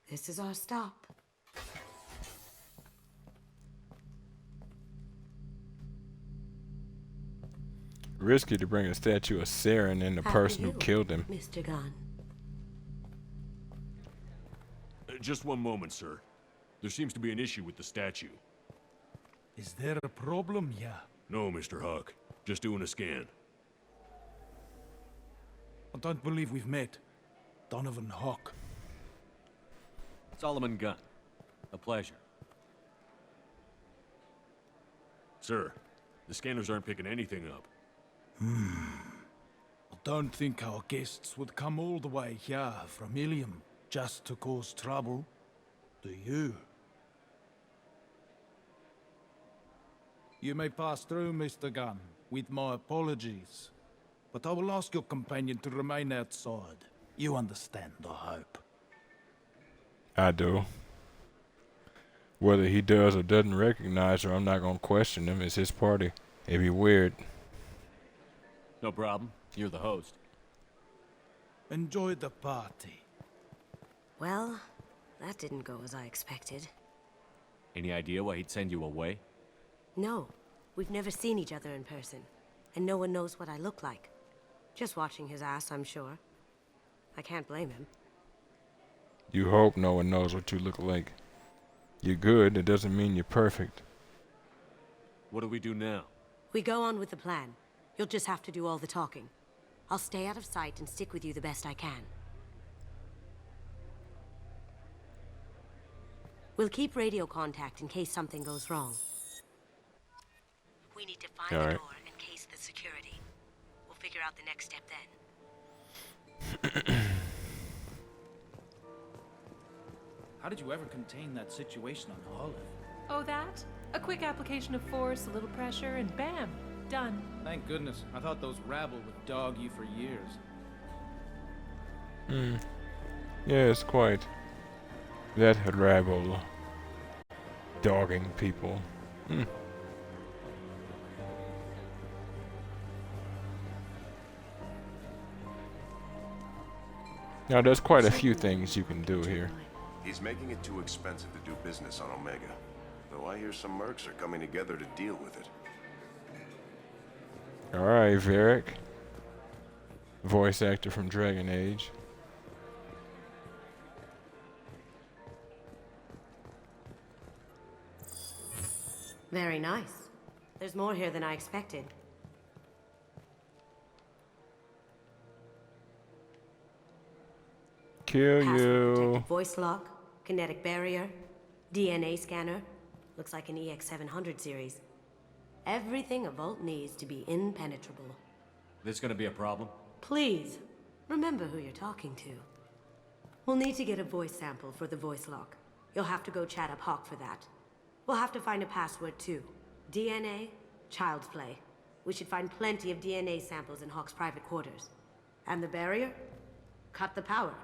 This is our stop. Risky to bring a statue of Saren and the person who killed him. Mr. Gunn. Just one moment, sir. There seems to be an issue with the statue. Is there a problem here? No, Mr. Hawk. Just doing a scan. I don't believe we've met. Donovan Hawk. Solomon Gunn. A pleasure. Sir, the scanners aren't picking anything up. I don't think our guests would come all the way here from Ilium just to cause trouble. Do you? You may pass through, Mr. Gunn. with my apologies. But I will ask your companion to remain outside. You understand, I hope. I do. Whether he does or doesn't recognize her, I'm not gonna question him. It's his party. It'd be weird. No problem. You're the host. Enjoy the party. Well, that didn't go as I expected. Any idea why he'd send you away? No, we've never seen each other in person, and no one knows what I look like. Just watching his ass, I'm sure. I can't blame him. You hope no one knows what you look like. You're good, it doesn't mean you're perfect. What do we do now? We go on with the plan. You'll just have to do all the talking. I'll stay out of sight and stick with you the best I can. We'll keep radio contact in case something goes wrong. We need to find the door and case the security. We'll figure out the next step then. How did you ever contain that situation on Olive? Oh, that? A quick application of force, a little pressure, and bam! Done. Thank goodness. I thought those rabble would dog you for years. Yes, quite. That rabble. Dogging people. Now, there's quite a few things you can do here. He's making it too expensive to do business on Omega. Though I hear some mercs are coming together to deal with it. Alright, Varric. Voice actor from Dragon Age. Very nice. There's more here than I expected. Kill you. Protected voice lock, kinetic barrier, DNA scanner. Looks like an EX-700 series. Everything a Vault needs to be impenetrable. This gonna be a problem? Please, remember who you're talking to. We'll need to get a voice sample for the voice lock. You'll have to go chat up Hawk for that. We'll have to find a password too. DNA, child's play. We should find plenty of DNA samples in Hawk's private quarters. And the barrier? Cut the power.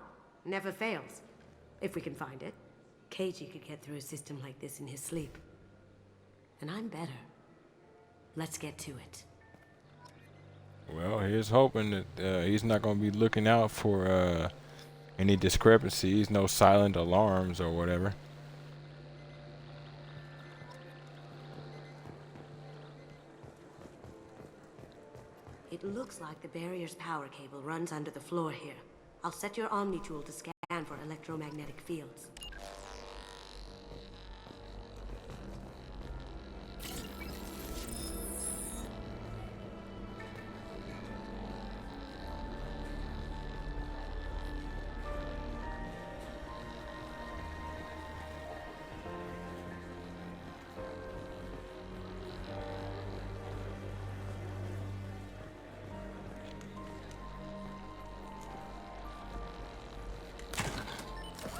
Never fails. If we can find it. KG could get through a system like this in his sleep. And I'm better. Let's get to it. Well, here's hoping that he's not going to be looking out for any discrepancies, no silent alarms or whatever. It looks like the barrier's power cable runs under the floor here. I'll set your Omni tool to scan for electromagnetic fields.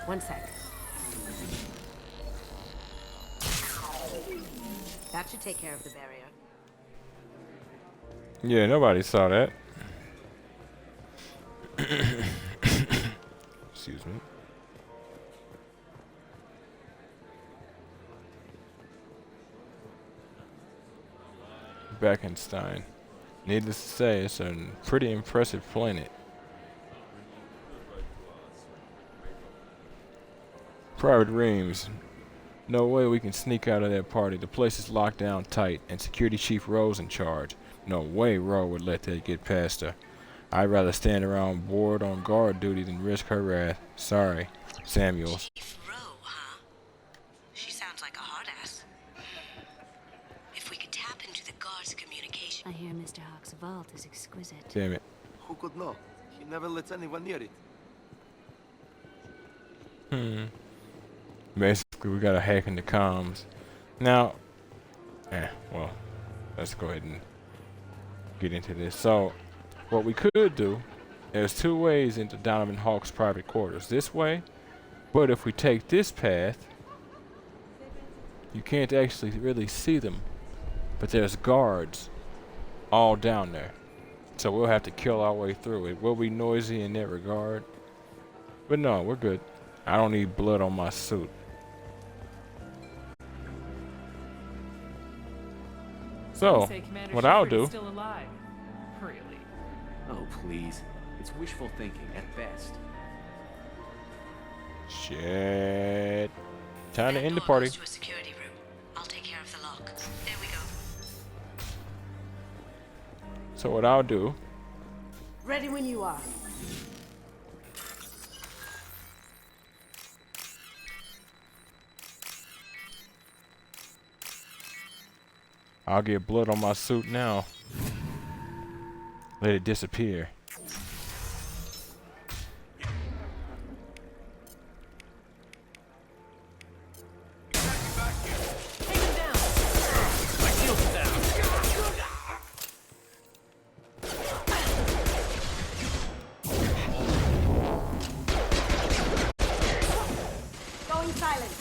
One sec. That should take care of the barrier. Yeah, nobody saw that. Excuse me. Beckenstein. Needless to say, it's a pretty impressive planet. Private Reams. No way we can sneak out of that party. The place is locked down tight, and Security Chief Rowe's in charge. No way Rowe would let that get past her. I'd rather stand around bored on guard duty than risk her wrath. Sorry, Samuels. Rowe, huh? She sounds like a hard ass. If we could tap into the guard's communication. I hear Mr. Hawk's vault is exquisite. Damn it. Who could know? He never lets anyone near it. Basically, we gotta hack into comms. Now, well, let's go ahead and get into this. So, what we could do, there's two ways into Donovan Hawk's private quarters. This way, but if we take this path, you can't actually really see them. But there's guards all down there. So we'll have to kill our way through. It will be noisy in that regard. But no, we're good. I don't need blood on my suit. So, what I'll do... Still alive. Really? Oh, please. It's wishful thinking at best. Shit. Time to end the party. To a security room. I'll take care of the lock. There we go. So what I'll do... Ready when you are. I'll get blood on my suit now. Let it disappear. Going silent.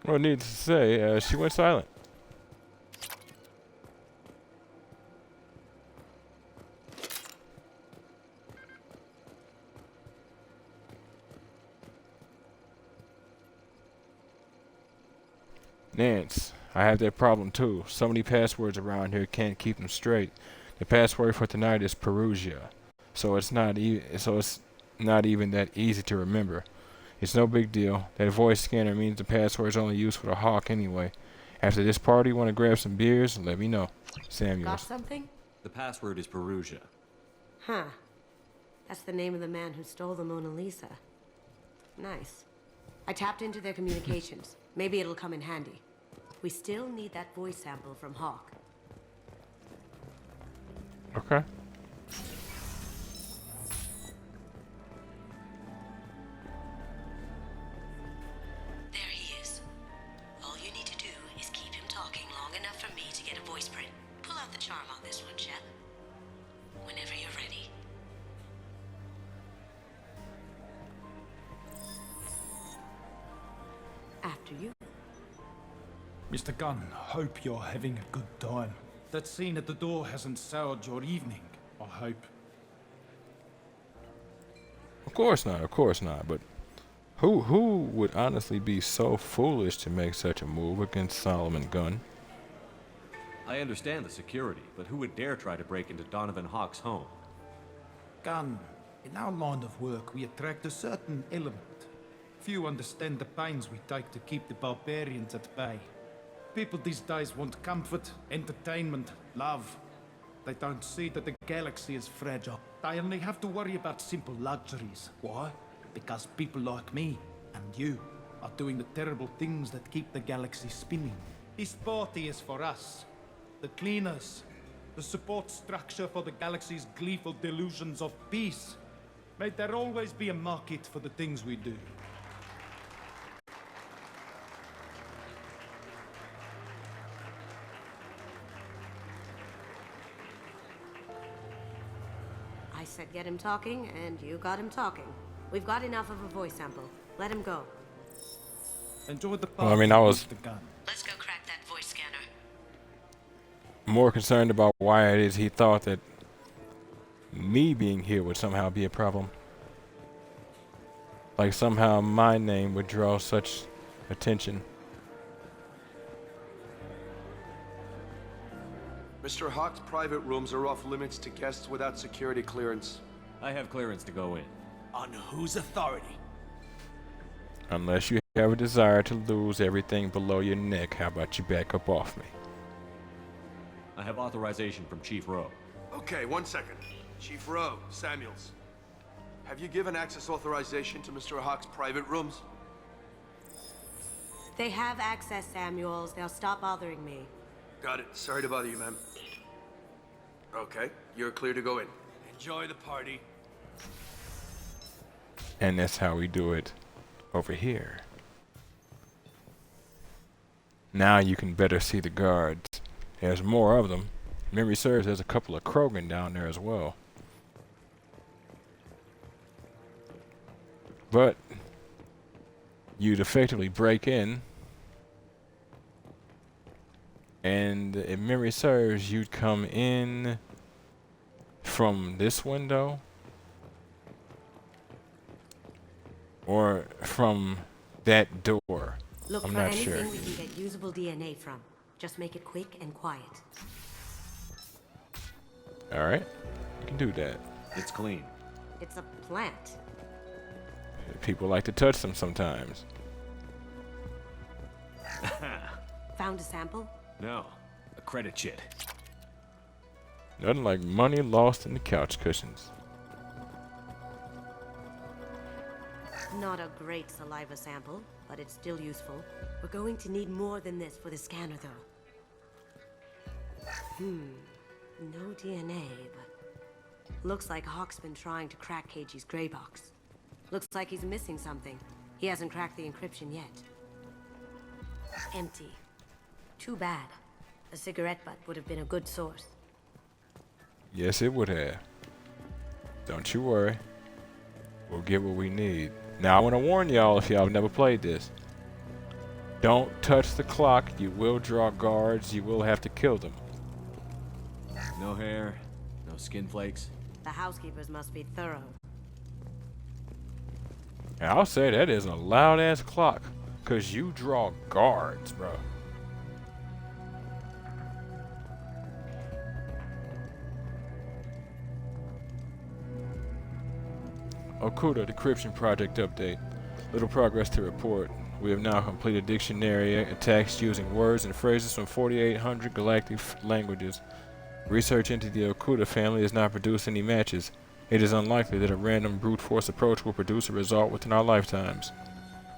Well, needless to say, she went silent. Nance, I have that problem too. So many passwords around here, can't keep them straight. The password for tonight is Perugia, so it's not even that easy to remember. It's no big deal. That voice scanner means the password is only used for the Hawk anyway. After this party, want to grab some beers? Let me know. Samuels. Got something? The password is Perugia. Huh. That's the name of the man who stole the Mona Lisa. Nice. I tapped into their communications. Maybe it'll come in handy. We still need that voice sample from Hawk. Okay. There he is. All you need to do is keep him talking long enough for me to get a voice print. Pull out the charm on this one, Shep. Whenever you're ready. After you. Mr. Gunn, hope you're having a good time. That scene at the door hasn't soured your evening, I hope. Of course not, but who would honestly be so foolish to make such a move against Solomon Gunn? I understand the security, but who would dare try to break into Donovan Hawk's home? Gunn, in our line of work, we attract a certain element. Few understand the pains we take to keep the barbarians at bay. People these days want comfort, entertainment, love. They don't see that the galaxy is fragile. They only have to worry about simple luxuries. Why? Because people like me and you are doing the terrible things that keep the galaxy spinning. This party is for us, the cleaners, the support structure for the galaxy's gleeful delusions of peace. May there always be a market for the things we do. I said get him talking, and you got him talking. We've got enough of a voice sample. Let him go. Enjoy the Well, I mean, I was Let's go crack that voice scanner. more concerned about why it is he thought that me being here would somehow be a problem. Like somehow my name would draw such attention. Mr. Hawk's private rooms are off limits to guests without security clearance. I have clearance to go in. On whose authority? Unless you have a desire to lose everything below your neck, how about you back up off me? I have authorization from Chief Rowe. Okay, 1 second. Chief Rowe, Samuels. Have you given access authorization to Mr. Hawk's private rooms? They have access, Samuels. They'll stop bothering me. Got it. Sorry to bother you, ma'am. Okay, you're clear to go in. Enjoy the party. And that's how we do it over here. Now you can better see the guards. There's more of them. Memory serves, there's a couple of Krogan down there as well. But you'd effectively break in, and if memory serves, you'd come in from this window or from that door. Look I'm for not anything sure. we can get usable DNA from. Just make it quick and quiet. All right, you can do that. It's clean. It's a plant. People like to touch them sometimes. Found a sample? No, a credit chit. Nothing like money lost in the couch cushions. Not a great saliva sample, but it's still useful. We're going to need more than this for the scanner, though. No DNA, but... Looks like Hawk's been trying to crack KG's gray box. Looks like he's missing something. He hasn't cracked the encryption yet. Empty. Too bad. A cigarette butt would have been a good source. Yes, it would have. Don't you worry. We'll get what we need. Now, I want to warn y'all if y'all have never played this. Don't touch the clock. You will draw guards. You will have to kill them. No hair, no skin flakes. The housekeepers must be thorough. And I'll say that is a loud-ass clock, because you draw guards, bro. Okuda Decryption Project update. Little progress to report. We have now completed dictionary attacks using words and phrases from 4,800 galactic languages. Research into the Okuda family has not produced any matches. It is unlikely that a random brute force approach will produce a result within our lifetimes.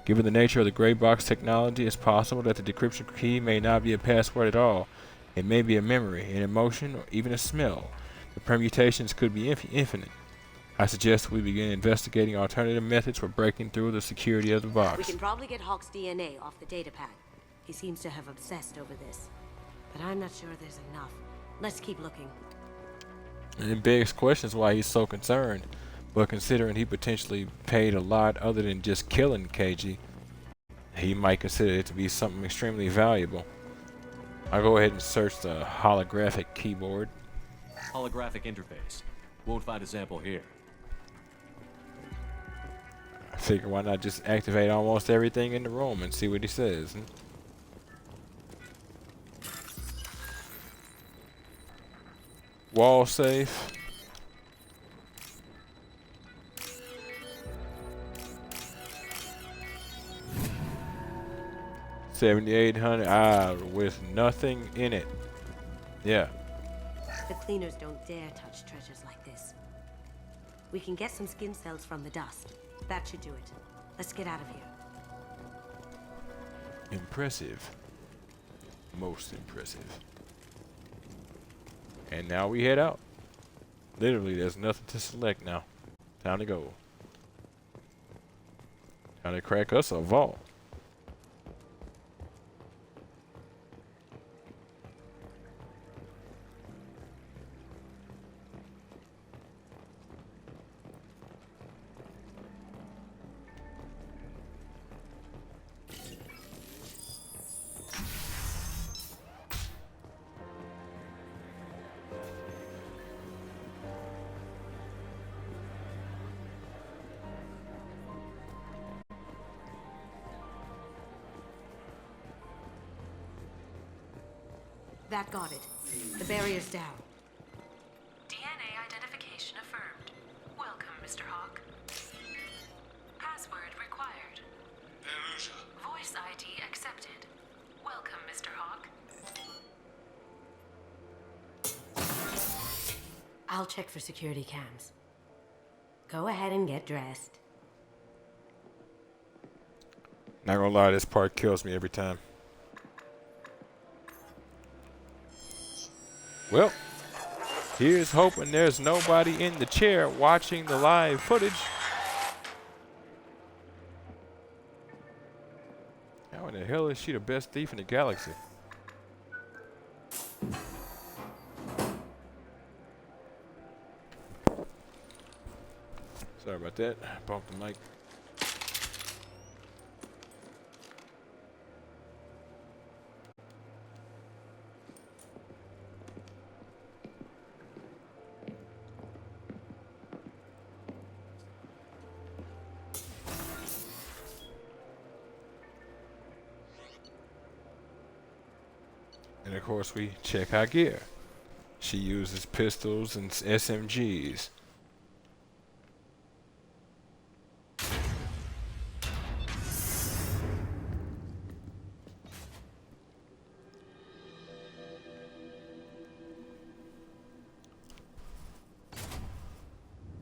Given the nature of the gray box technology, it's possible that the decryption key may not be a password at all. It may be a memory, an emotion, or even a smell. The permutations could be infinite. I suggest we begin investigating alternative methods for breaking through the security of the We box. can probably get Hawk's DNA off the datapad. He seems to have obsessed over this. But I'm not sure there's enough. Let's keep looking. And it begs questions why he's so concerned. But considering he potentially paid a lot other than just killing KG, he might consider it to be something extremely valuable. I'll go ahead and search the holographic keyboard. Holographic interface. Won't find a sample here. I figure why not just activate almost everything in the room and see what he says. Wall safe. $7,800 with nothing in it. Yeah. The cleaners don't dare touch treasures like this. We can get some skin cells from the dust. That should do it. Let's get out of here. Impressive. Most impressive. And now we head out. Literally, there's nothing to select now. Time to go. Time to crack us a vault. That got it. The barrier's down. DNA identification affirmed. Welcome, Mr. Hawk. Password required. Voice ID accepted. Welcome, Mr. Hawk. I'll check for security cams. Go ahead and get dressed. Not gonna lie, this part kills me every time. Well, here's hoping there's nobody in the chair watching the live footage. How in the hell is she the best thief in the galaxy? Sorry about that. Bumped the mic. And of course we check our gear. She uses pistols and SMGs.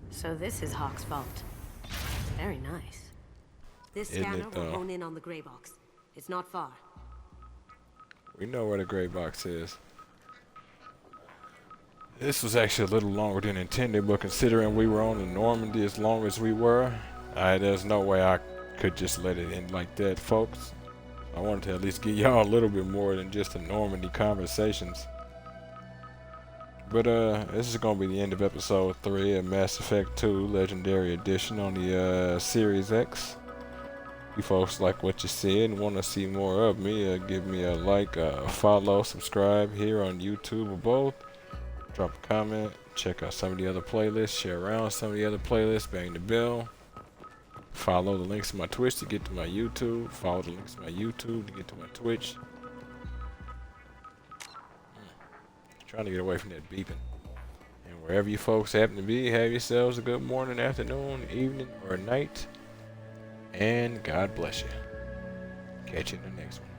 So this is Hawk's vault. Very nice. This Isn't scanner it, will though? hone in on the gray box. It's not far. We know where the gray box is. This was actually a little longer than intended, but considering we were on the Normandy as long as we were, there's no way I could just let it end like that, folks. I wanted to at least give y'all a little bit more than just the Normandy conversations. But this is gonna be the end of episode 3 of Mass Effect 2 Legendary Edition on the Series X. You folks like what you see and want to see more of me, give me a like, follow, subscribe here on YouTube or both. Drop a comment, check out some of the other playlists, share around some of the other playlists, bang the bell. Follow the links to my Twitch to get to my YouTube. Follow the links to my YouTube to get to my Twitch. Trying to get away from that beeping. And wherever you folks happen to be, have yourselves a good morning, afternoon, evening, or night. And God bless you. Catch you in the next one.